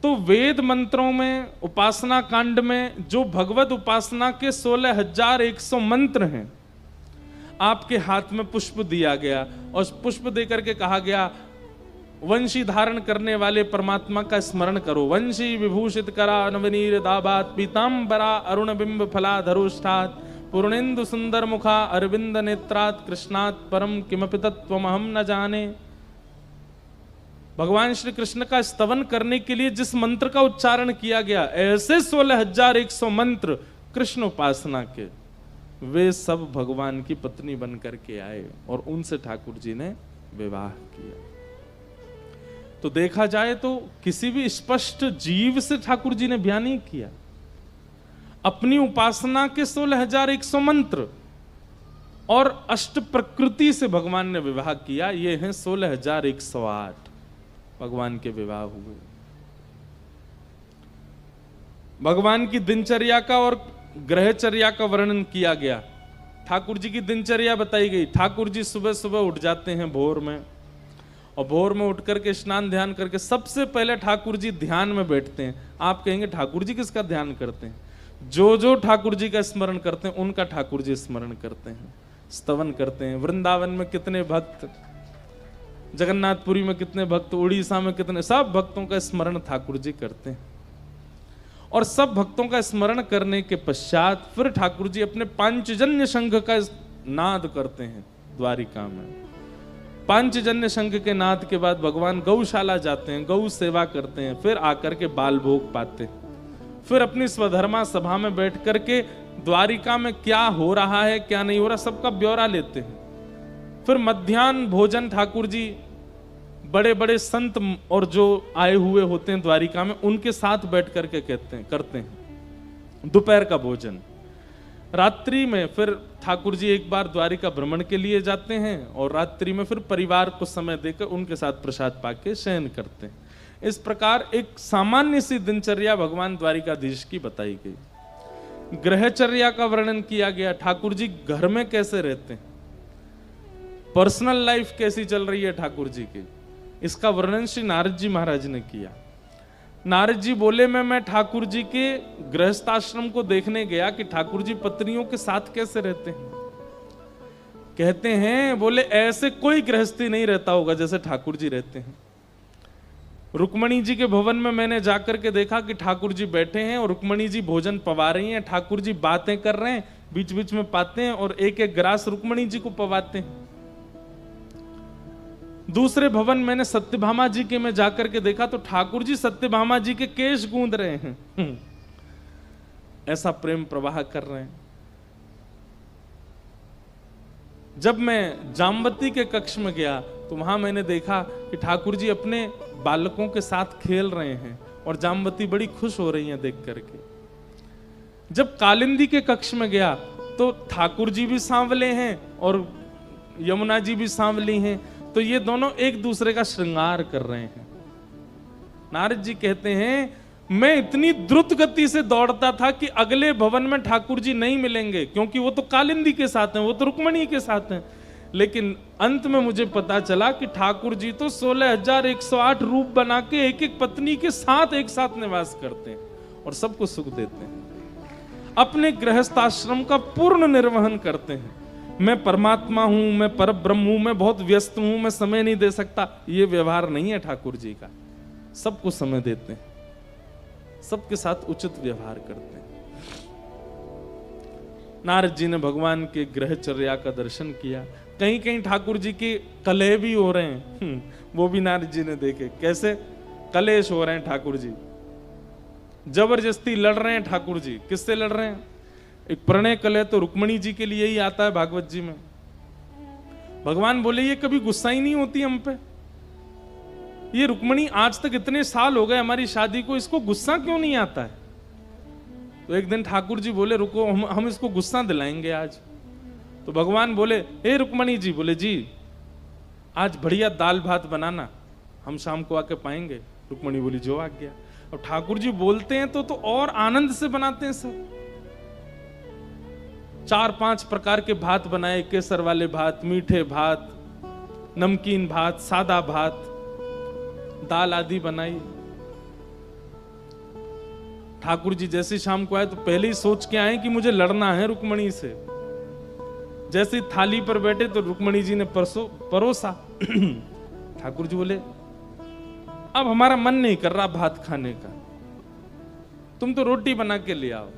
तो वेद मंत्रों में, उपासना कांड में जो भगवत उपासना के 16,100 मंत्र हैं, आपके हाथ में पुष्प दिया गया और पुष्प देकर के कहा गया वंशी धारण करने वाले परमात्मा का स्मरण करो। वंशी विभूषित करा नवनीर दाबात पीतांबरा अरुण बिंब फलाधरुष्ठात् पूर्णेन्दु सुंदर मुखा अरविंद नेत्रात् कृष्णात् परम किमपि तत्त्वमहं न जाने। भगवान श्री कृष्ण का स्तवन करने के लिए जिस मंत्र का उच्चारण किया गया, ऐसे 16,100 मंत्र कृष्ण उपासना के, वे सब भगवान की पत्नी बन करके आए और उनसे ठाकुर जी ने विवाह किया। तो देखा जाए तो किसी भी स्पष्ट जीव से ठाकुर जी ने ब्याह नहीं किया। अपनी उपासना के 16,100 मंत्र और अष्ट प्रकृति से भगवान ने विवाह किया। ये हैं 16,108 भगवान के विवाह हुए। भगवान की दिनचर्या का और ग्रहचर्या का वर्णन किया गया। ठाकुर जी की दिनचर्या बताई गई। ठाकुर जी सुबह सुबह उठ जाते हैं भोर में, और भोर में उठ करके स्नान ध्यान करके सबसे पहले ठाकुर जी ध्यान में बैठते हैं। आप कहेंगे ठाकुर जी किसका ध्यान करते हैं? जो जो ठाकुर जी का स्मरण करते हैं उनका ठाकुर जी स्मरण करते हैं, स्तवन करते हैं। वृंदावन में कितने भक्त, जगन्नाथपुरी में कितने भक्त, उड़ीसा में कितने, सब भक्तों का स्मरण ठाकुर जी करते हैं। और सब भक्तों का स्मरण करने के पश्चात फिर ठाकुर जी अपने पांचजन्य शंख का नाद करते हैं द्वारिका में। पांचजन्य शंख के नाद के बाद भगवान गौशाला जाते हैं, गौ सेवा करते हैं, फिर आकर के बाल भोग पाते हैं। फिर अपनी स्वधर्मा सभा में बैठ करके द्वारिका में क्या हो रहा है क्या नहीं हो रहा सबका ब्यौरा लेते हैं। फिर मध्याह्न भोजन ठाकुर जी बड़े बड़े संत और जो आए हुए होते हैं द्वारिका में उनके साथ बैठ करके करते हैं दोपहर का भोजन। रात्रि में फिर ठाकुर जी एक बार द्वारिका भ्रमण के लिए जाते हैं और रात्रि में फिर परिवार को समय देकर उनके साथ प्रसाद पाके शयन करते हैं। इस प्रकार एक सामान्य सी दिनचर्या भगवान द्वारिकाधीश की बताई गई। ग्रहचर्या का वर्णन किया गया। ठाकुर जी घर में कैसे रहते हैं, पर्सनल लाइफ कैसी चल रही है ठाकुर जी की, इसका वर्णन श्री नारद जी महाराज ने किया। नारद जी बोले मैं ठाकुर जी के गृहस्थाश्रम को देखने गया कि ठाकुर जी पत्नियों के साथ कैसे रहते हैं। कहते हैं बोले ऐसे कोई गृहस्थी नहीं रहता होगा जैसे ठाकुर जी रहते हैं। रुक्मणी जी के भवन में मैंने जाकर के देखा कि ठाकुर जी बैठे हैं और रुक्मणी जी भोजन पवा रही हैं, ठाकुर जी बातें कर रहे हैं, बीच बीच में पाते हैं और एक एक ग्रास रुक्मणी जी को पवाते हैं। दूसरे भवन मैंने सत्यभामा जी के में जाकर के देखा तो ठाकुर जी सत्यभामा जी के केश गूंद रहे हैं। ऐसा प्रेम प्रवाह कर रहे हैं। जब मैं जामवती के कक्ष में गया तो वहां मैंने देखा कि ठाकुर जी अपने बालकों के साथ खेल रहे हैं और जामवती बड़ी खुश हो रही हैं देख करके। जब कालिंदी के कक्ष में गया तो ठाकुर जी भी सांवले हैं और यमुना जी भी सांवली हैं, तो ये दोनों एक दूसरे का श्रृंगार कर रहे हैं। नारद जी कहते हैं मैं इतनी द्रुत गति से दौड़ता था कि अगले भवन में ठाकुर जी नहीं मिलेंगे, क्योंकि वो तो कालिंदी के साथ हैं, वो तो रुक्मणी के साथ हैं। लेकिन अंत में मुझे पता चला कि ठाकुर जी तो 16,108 रूप बना के एक एक पत्नी के साथ एक साथ निवास करते हैं और सबको सुख देते हैं। अपने गृहस्थाश्रम का पूर्ण निर्वहन करते हैं। मैं परमात्मा हूं, मैं परब्रह्म हूं, मैं बहुत व्यस्त हूं, मैं समय नहीं दे सकता, ये व्यवहार नहीं है ठाकुर जी का। सबको समय देते हैं, सबके साथ उचित व्यवहार करते हैं। नारद जी ने भगवान के ग्रहचर्या का दर्शन किया। कहीं कहीं ठाकुर जी के कलह भी हो रहे हैं, वो भी नारद जी ने देखे। कैसे कलेश हो रहे हैं ठाकुर जी, जबरदस्ती लड़ रहे हैं ठाकुर जी। किससे लड़ रहे हैं? एक प्रणय कलह तो रुक्मणी जी के लिए ही आता है भागवत जी में। भगवान बोले ये कभी गुस्सा ही नहीं होती हम पे, ये रुक्मणी आज तक इतने साल हो गए हमारी शादी को, इसको गुस्सा क्यों नहीं आता है? तो एक दिन ठाकुर जी बोले रुको, हम इसको गुस्सा दिलाएंगे आज। तो भगवान बोले हे रुक्मणी जी, बोले जी आज बढ़िया दाल भात बनाना, हम शाम को आके पाएंगे। रुक्मणी बोली जो आ गया। और ठाकुर जी बोलते हैं तो और आनंद से बनाते हैं सब। 4-5 प्रकार के भात बनाए, केसर वाले भात, मीठे भात, नमकीन भात, सादा भात, दाल आदि बनाई। ठाकुर जी जैसे शाम को आए तो पहले ही सोच के आए कि मुझे लड़ना है रुक्मणी से। जैसे थाली पर बैठे तो रुक्मणी जी ने परोसा। ठाकुर जी बोले अब हमारा मन नहीं कर रहा भात खाने का, तुम तो रोटी बना के ले आओ।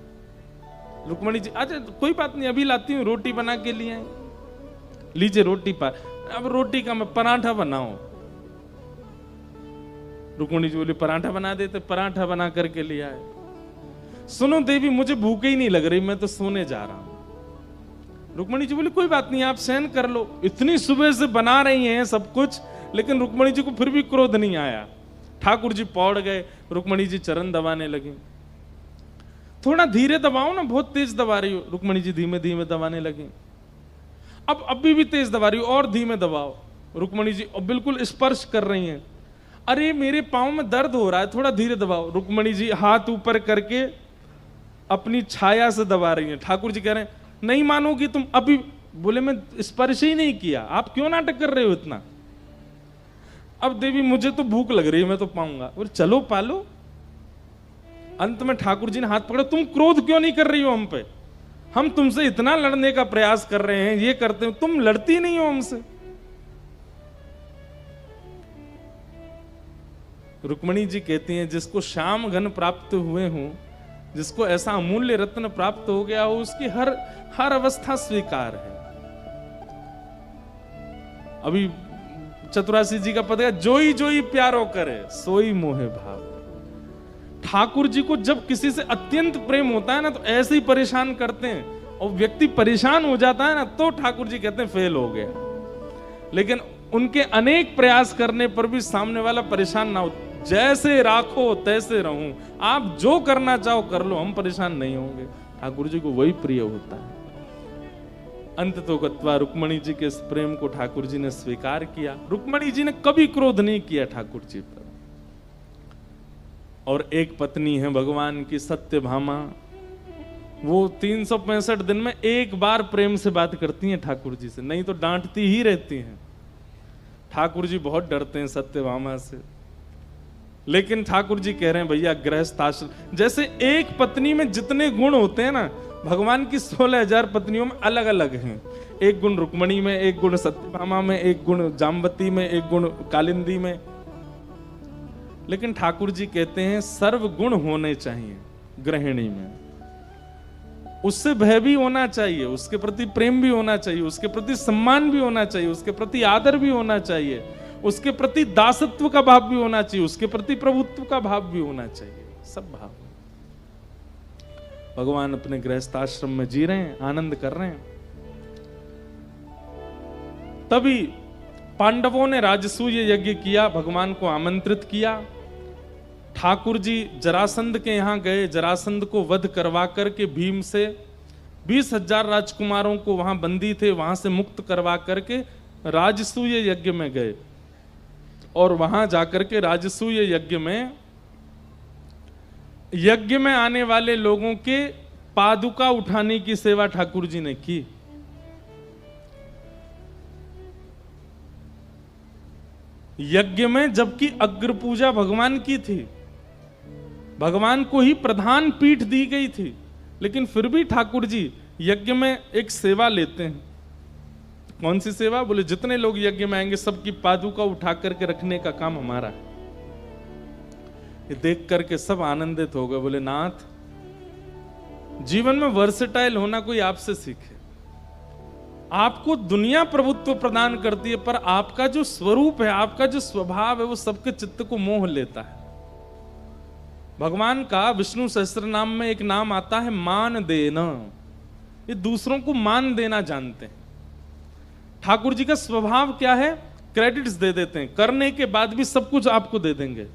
रुक्मणी जी अच्छा कोई बात नहीं अभी लाती हूँ, रोटी बना के लिए आई। लीजिए रोटी पर, अब रोटी का मैं पराठा बनाओ। रुक्मणी जी बोली पराठा बना देते, पराठा बना करके ले आए। सुनो देवी मुझे भूख ही नहीं लग रही, मैं तो सोने जा रहा हूं। रुक्मणी जी बोली कोई बात नहीं आप सहन कर लो, इतनी सुबह से बना रही हैं सब कुछ। लेकिन रुक्मणी जी को फिर भी क्रोध नहीं आया। ठाकुर जी पौड़ गए, रुक्मणी जी चरण दबाने लगी। थोड़ा धीरे दबाओ ना, बहुत तेज दबा रही हो। रुक्मणी जी धीमे धीमे दबाने लगी। अब अभी भी तेज दबा रही हो, और धीमे दबाओ। रुक्मणी जी बिल्कुल स्पर्श कर रही हैं। अरे मेरे पांव में दर्द हो रहा है, थोड़ा धीरे दबाओ। रुक्मणी जी हाथ ऊपर करके अपनी छाया से दबा रही हैं। ठाकुर जी कह रहे हैं नहीं मानोगी तुम अभी। बोले मैं स्पर्श ही नहीं किया, आप क्यों नाटक कर रहे हो इतना। अब देवी मुझे तो भूख लग रही है, मैं तो पाऊंगा। बोले चलो पालो। अंत में ठाकुर जी ने हाथ पकड़ा, तुम क्रोध क्यों नहीं कर रही हो हम पे, हम तुमसे इतना लड़ने का प्रयास कर रहे हैं, ये करते हो, तुम लड़ती नहीं हो हमसे। रुक्मणी जी कहती हैं जिसको श्याम घन प्राप्त हुए हों, जिसको ऐसा अमूल्य रत्न प्राप्त हो गया हो, उसकी हर अवस्था स्वीकार है। अभी चतुरासी जी का पद है, जोई जोई प्यारो करे सोई मोहे भाव। ठाकुर जी को जब किसी से अत्यंत प्रेम होता है ना तो ऐसे ही परेशान करते हैं, और व्यक्ति परेशान हो जाता है ना तो ठाकुर जी कहते हैं फेल हो गया। लेकिन उनके अनेक प्रयास करने पर भी सामने वाला परेशान ना हो। जैसे राखो तैसे रहूं, आप जो करना चाहो कर लो, हम परेशान नहीं होंगे। ठाकुर जी को वही प्रिय होता है। अंत तो गत्वा रुक्मणी जी के इस प्रेम को ठाकुर जी ने स्वीकार किया। रुक्मणी जी ने कभी क्रोध नहीं किया ठाकुर जी पर। और एक पत्नी है भगवान की सत्यभामा, वो 365 दिन में एक बार प्रेम से बात करती हैं ठाकुर जी से, नहीं तो डांटती ही रहती हैं। ठाकुर जी बहुत डरते हैं सत्यभामा से। लेकिन ठाकुर जी कह रहे हैं भैया गृहस्थ आश्रम, जैसे एक पत्नी में जितने गुण होते हैं ना, भगवान की 16,000 पत्नियों में अलग अलग हैं। एक गुण रुक्मणी में, एक गुण सत्यभामा में, एक गुण जाम्बती में, एक गुण कालिंदी में। लेकिन ठाकुर जी कहते हैं सर्व गुण होने चाहिए गृहिणी में। उससे भय भी होना चाहिए, उसके प्रति प्रेम भी होना चाहिए, उसके प्रति सम्मान भी होना चाहिए, उसके प्रति आदर भी होना चाहिए, उसके प्रति दासत्व का भाव भी होना चाहिए, उसके प्रति प्रभुत्व का भाव भी होना चाहिए। सब भाव भगवान अपने गृहस्थाश्रम में जी रहे हैं, आनंद कर रहे हैं। तभी पांडवों ने राजसूय यज्ञ किया, भगवान को आमंत्रित किया। ठाकुर जी जरासंध के यहां गए, जरासंध को वध करवा करके भीम से 20,000 राजकुमारों को वहां बंदी थे, वहां से मुक्त करवा करके राजसूय यज्ञ में गए। और वहां जाकर के राजसूय यज्ञ में आने वाले लोगों के पादुका उठाने की सेवा ठाकुर जी ने की। यज्ञ में जबकि अग्र पूजा भगवान की थी, भगवान को ही प्रधान पीठ दी गई थी, लेकिन फिर भी ठाकुर जी यज्ञ में एक सेवा लेते हैं। कौन सी सेवा? बोले जितने लोग यज्ञ में आएंगे सबकी पादुका उठा करके रखने का काम हमारा है। ये देख करके सब आनंदित हो गए। बोले नाथ, जीवन में वर्सेटाइल होना कोई आपसे सीखे। आपको दुनिया प्रभुत्व प्रदान करती है, पर आपका जो स्वरूप है, आपका जो स्वभाव है, वो सबके चित्त को मोह लेता है। भगवान का विष्णु सहस्त्र नाम में एक नाम आता है मान देना। ये दूसरों को मान देना जानते हैं। ठाकुर जी का स्वभाव क्या है? क्रेडिट्स दे देते हैं, करने के बाद भी सब कुछ आपको दे देंगे।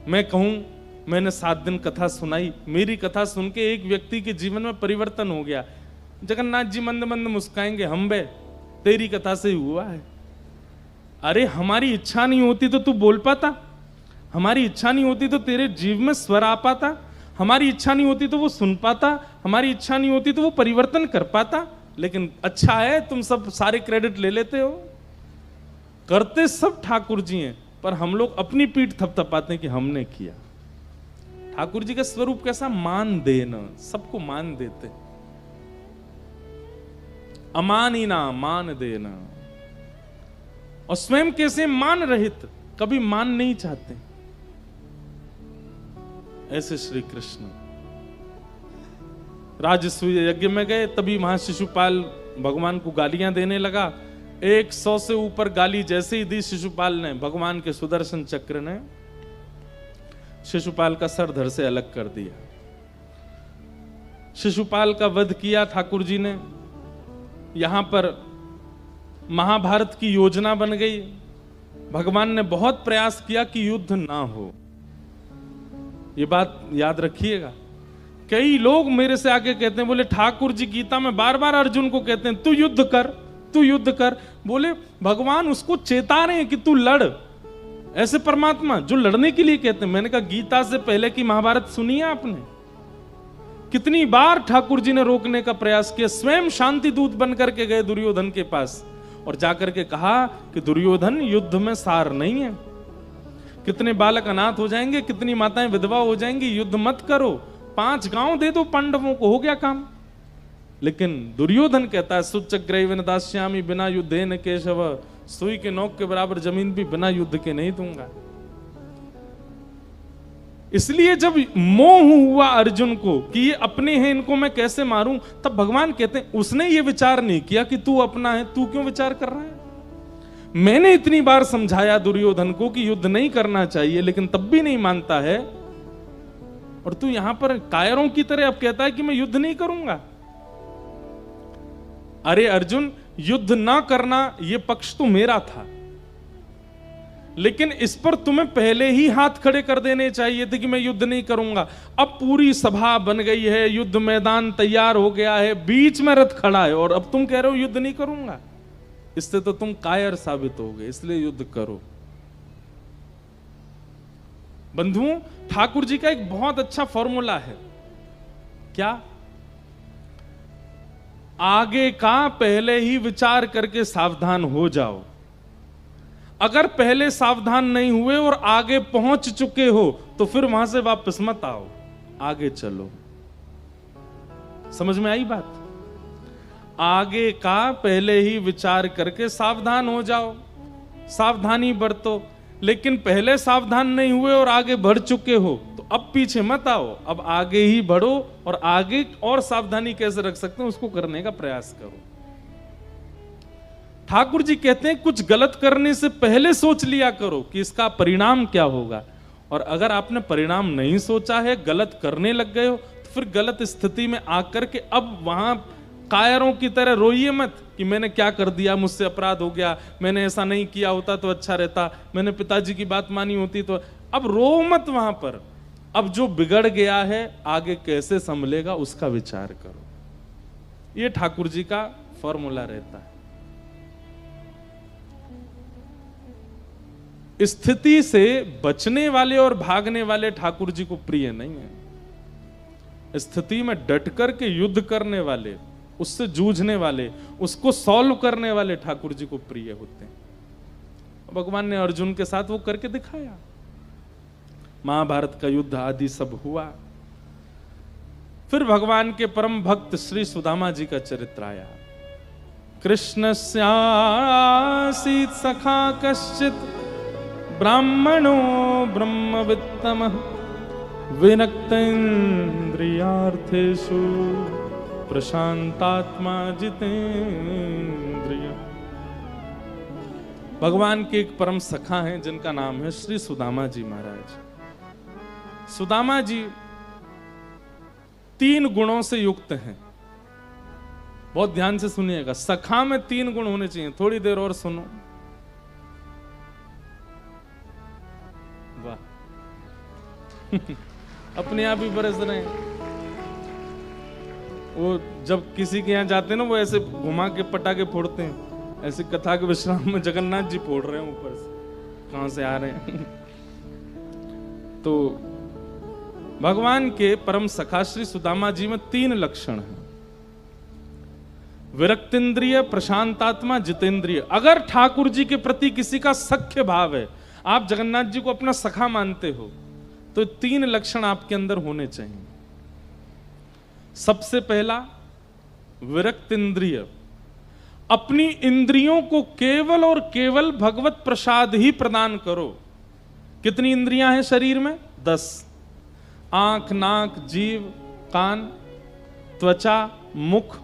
मैं कहूं मैंने 7 दिन कथा सुनाई, मेरी कथा सुन के एक व्यक्ति के जीवन में परिवर्तन हो गया। जगन्नाथ जी मंद मंद मुस्काएंगे, हम बे तेरी कथा से ही हुआ है। अरे हमारी इच्छा नहीं होती तो तू बोल पाता, हमारी इच्छा नहीं होती तो तेरे जीव में स्वर आ पाता, हमारी इच्छा नहीं होती तो वो सुन पाता, हमारी इच्छा नहीं होती तो वो परिवर्तन कर पाता। लेकिन अच्छा है तुम सब सारे क्रेडिट ले लेते हो। करते सब ठाकुर जी हैं, पर हम लोग अपनी पीठ थपथपाते हैं कि हमने किया। ठाकुर जी का स्वरूप कैसा? मान देना, सबको मान देते, अमानिना, मान देना, और स्वयं कैसे? मान रहित, कभी मान नहीं चाहते। ऐसे श्री कृष्ण राजसूय यज्ञ में गए, तभी वहां शिशुपाल भगवान को गालियां देने लगा। 100 से ऊपर गाली जैसे ही दी शिशुपाल ने, भगवान के सुदर्शन चक्र ने शिशुपाल का सर धड़ से अलग कर दिया। शिशुपाल का वध किया ठाकुर जी ने। यहां पर महाभारत की योजना बन गई। भगवान ने बहुत प्रयास किया कि युद्ध ना हो। ये बात याद रखिएगा। कई लोग मेरे से आके कहते हैं, बोले ठाकुर जी गीता में बार बार अर्जुन को कहते हैं तू युद्ध कर, तू युद्ध कर। बोले भगवान उसको चेता रहे हैं कि तू लड़। ऐसे परमात्मा जो लड़ने के लिए कहते हैं। मैंने कहा गीता से पहले की महाभारत सुनी है आपने? कितनी बार ठाकुर जी ने रोकने का प्रयास किया। स्वयं शांति दूत बनकर के गए दुर्योधन के पास और जाकर के कहा कि दुर्योधन युद्ध में सार नहीं है, कितने बालक अनाथ हो जाएंगे, कितनी माताएं विधवा हो जाएंगी, युद्ध मत करो, 5 गांव दे दो पांडवों को, हो गया काम। लेकिन दुर्योधन कहता है सुचग्रैवेन दास्यामि बिना युद्धेन केशव, सुई के नोक के बराबर जमीन भी बिना युद्ध के नहीं दूंगा। इसलिए जब मोह हुआ अर्जुन को कि ये अपने हैं, इनको मैं कैसे मारूं, तब भगवान कहते हैं उसने ये विचार नहीं किया कि तू अपना है, तू क्यों विचार कर रहा है। मैंने इतनी बार समझाया दुर्योधन को कि युद्ध नहीं करना चाहिए, लेकिन तब भी नहीं मानता है, और तू यहां पर कायरों की तरह अब कहता है कि मैं युद्ध नहीं करूंगा। अरे अर्जुन, युद्ध ना करना यह पक्ष तो मेरा था, लेकिन इस पर तुम्हें पहले ही हाथ खड़े कर देने चाहिए थे कि मैं युद्ध नहीं करूंगा। अब पूरी सभा बन गई है, युद्ध मैदान तैयार हो गया है, बीच में रथ खड़ा है, और अब तुम कह रहे हो युद्ध नहीं करूंगा। इससे तो तुम कायर साबित हो गए, इसलिए युद्ध करो। बंधुओं, ठाकुर जी का एक बहुत अच्छा फॉर्मूला है। क्या? आगे का पहले ही विचार करके सावधान हो जाओ। अगर पहले सावधान नहीं हुए और आगे पहुंच चुके हो तो फिर वहां से वापस मत आओ, आगे चलो। समझ में आई बात? आगे का पहले ही विचार करके सावधान हो जाओ, सावधानी बरतो। लेकिन पहले सावधान नहीं हुए और आगे बढ़ चुके हो तो अब पीछे मत आओ, अब आगे ही बढ़ो, और आगे और सावधानी कैसे रख सकते हैं उसको करने का प्रयास करो। ठाकुर जी कहते हैं कुछ गलत करने से पहले सोच लिया करो कि इसका परिणाम क्या होगा, और अगर आपने परिणाम नहीं सोचा है, गलत करने लग गए हो, तो फिर गलत स्थिति में आकर के अब वहां कायरों की तरह रोइए मत कि मैंने क्या कर दिया, मुझसे अपराध हो गया, मैंने ऐसा नहीं किया होता तो अच्छा रहता, मैंने पिताजी की बात मानी होती तो। अब रो मत वहां पर। अब जो बिगड़ गया है आगे कैसे संभलेगा उसका विचार करो। ये ठाकुर जी का फॉर्मूला रहता है। स्थिति से बचने वाले और भागने वाले ठाकुर जी को प्रिय नहीं है। स्थिति में डट कर के युद्ध करने वाले, उससे जूझने वाले, उसको सॉल्व करने वाले ठाकुर जी को प्रिय होते हैं। भगवान ने अर्जुन के साथ वो करके दिखाया। महाभारत का युद्ध आदि सब हुआ। फिर भगवान के परम भक्त श्री सुदामा जी का चरित्र आया। कृष्णस्यासीत् सखा कश्चित् ब्राह्मणो ब्रह्मवित्तमः विनक्तेन्द्रियार्थेषु प्रशांतात्मा जितेन्द्रिय। भगवान के एक परम सखा हैं जिनका नाम है श्री सुदामा जी महाराज। सुदामा जी 3 गुणों से युक्त हैं। बहुत ध्यान से सुनिएगा। सखा में 3 गुण होने चाहिए। थोड़ी देर और सुनो। वाह अपने आप ही बरस रहे हैं। वो जब किसी के यहां जाते हैं ना, वो ऐसे घुमा के पटाखे फोड़ते हैं। ऐसे कथा के विश्राम में जगन्नाथ जी फोड़ रहे हैं ऊपर से, कहां से आ रहे हैं। तो भगवान के परम सखा श्री सुदामा जी में 3 लक्षण हैं। विरक्तेंद्रिय, प्रशांतात्मा, जितेंद्रिय। अगर ठाकुर जी के प्रति किसी का सख्य भाव है, आप जगन्नाथ जी को अपना सखा मानते हो, तो 3 लक्षण आपके अंदर होने चाहिए। सबसे पहला, विरक्त इंद्रिय। अपनी इंद्रियों को केवल और केवल भगवत प्रसाद ही प्रदान करो। कितनी इंद्रियां हैं शरीर में? 10। आंख, नाक, जीव, कान, त्वचा, मुख,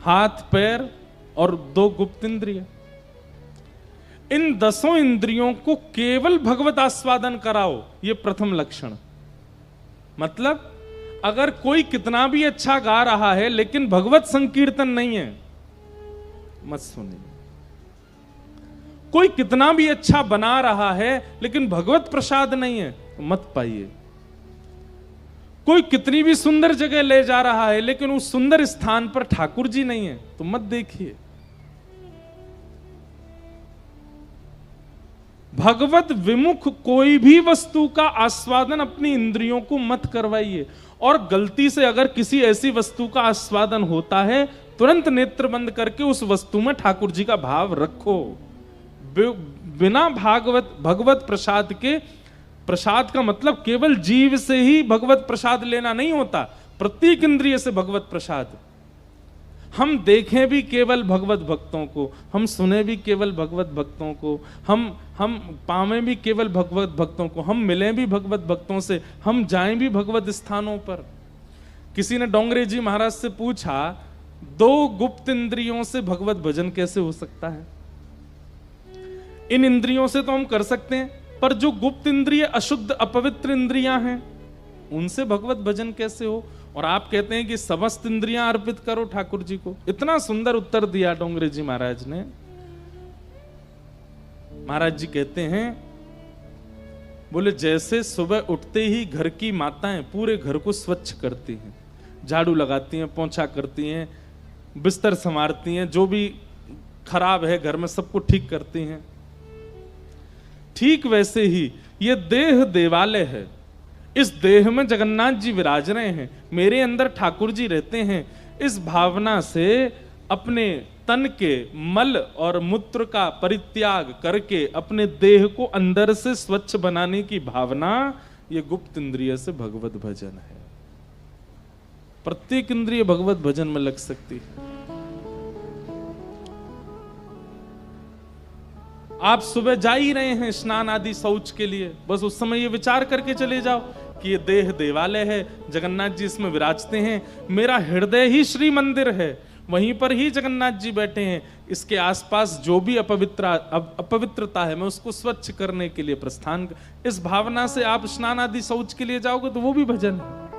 हाथ, पैर और 2 गुप्त इंद्रिय। इन 10 इंद्रियों को केवल भगवत आस्वादन कराओ, यह प्रथम लक्षण। मतलब अगर कोई कितना भी अच्छा गा रहा है लेकिन भगवत संकीर्तन नहीं है, मत सुनिए। कोई कितना भी अच्छा बना रहा है लेकिन भगवत प्रसाद नहीं है, तो मत पाइए। कोई कितनी भी सुंदर जगह ले जा रहा है लेकिन उस सुंदर स्थान पर ठाकुर जी नहीं है, तो मत देखिए। भगवत विमुख कोई भी वस्तु का आस्वादन अपनी इंद्रियों को मत करवाइए। और गलती से अगर किसी ऐसी वस्तु का आस्वादन होता है, तुरंत नेत्र बंद करके उस वस्तु में ठाकुर जी का भाव रखो। बिना भगवत प्रसाद के, प्रसाद का मतलब केवल जीव से ही भगवत प्रसाद लेना नहीं होता, प्रत्येक इंद्रिय से भगवत प्रसाद। हम देखें भी केवल भगवत भक्तों को, हम सुने भी केवल भगवत भक्तों को, हम पावें भी केवल भगवत भक्तों को, हम मिलें भी भगवत भक्तों से, हम जाएं भी भगवत स्थानों पर। किसी ने डोंगरे जी महाराज से पूछा, 2 गुप्त इंद्रियों से भगवत भजन कैसे हो सकता है? इन इंद्रियों से तो हम कर सकते हैं, पर जो गुप्त इंद्रिय अशुद्ध अपवित्र इंद्रियां हैं, उनसे भगवत भजन कैसे हो? और आप कहते हैं कि समस्त इंद्रियां अर्पित करो ठाकुर जी को। इतना सुंदर उत्तर दिया डोंगरे जी महाराज ने। महाराज जी कहते हैं, बोले जैसे सुबह उठते ही घर की माताएं पूरे घर को स्वच्छ करती हैं, झाड़ू लगाती हैं, पोंछा करती हैं, बिस्तर संवारती हैं, जो भी खराब है घर में सबको ठीक करती हैं, ठीक वैसे ही ये देह देवालय है। इस देह में जगन्नाथ जी विराज रहे हैं, मेरे अंदर ठाकुर जी रहते हैं। इस भावना से अपने तन के मल और मूत्र का परित्याग करके अपने देह को अंदर से स्वच्छ बनाने की भावना, ये गुप्त इंद्रिय से भगवत भजन है। प्रत्येक इंद्रिय भगवत भजन में लग सकती है। आप सुबह जा ही रहे हैं स्नान आदि शौच के लिए, बस उस समय ये विचार करके चले जाओ कि ये देह देवालय है, जगन्नाथ जी इसमें विराजते हैं, मेरा हृदय ही श्री मंदिर है, वहीं पर ही जगन्नाथ जी बैठे हैं, इसके आसपास जो भी अपवित्रता है मैं उसको स्वच्छ करने के लिए प्रस्थान। इस भावना से आप स्नान आदि शौच के लिए जाओगे तो वो भी भजन है।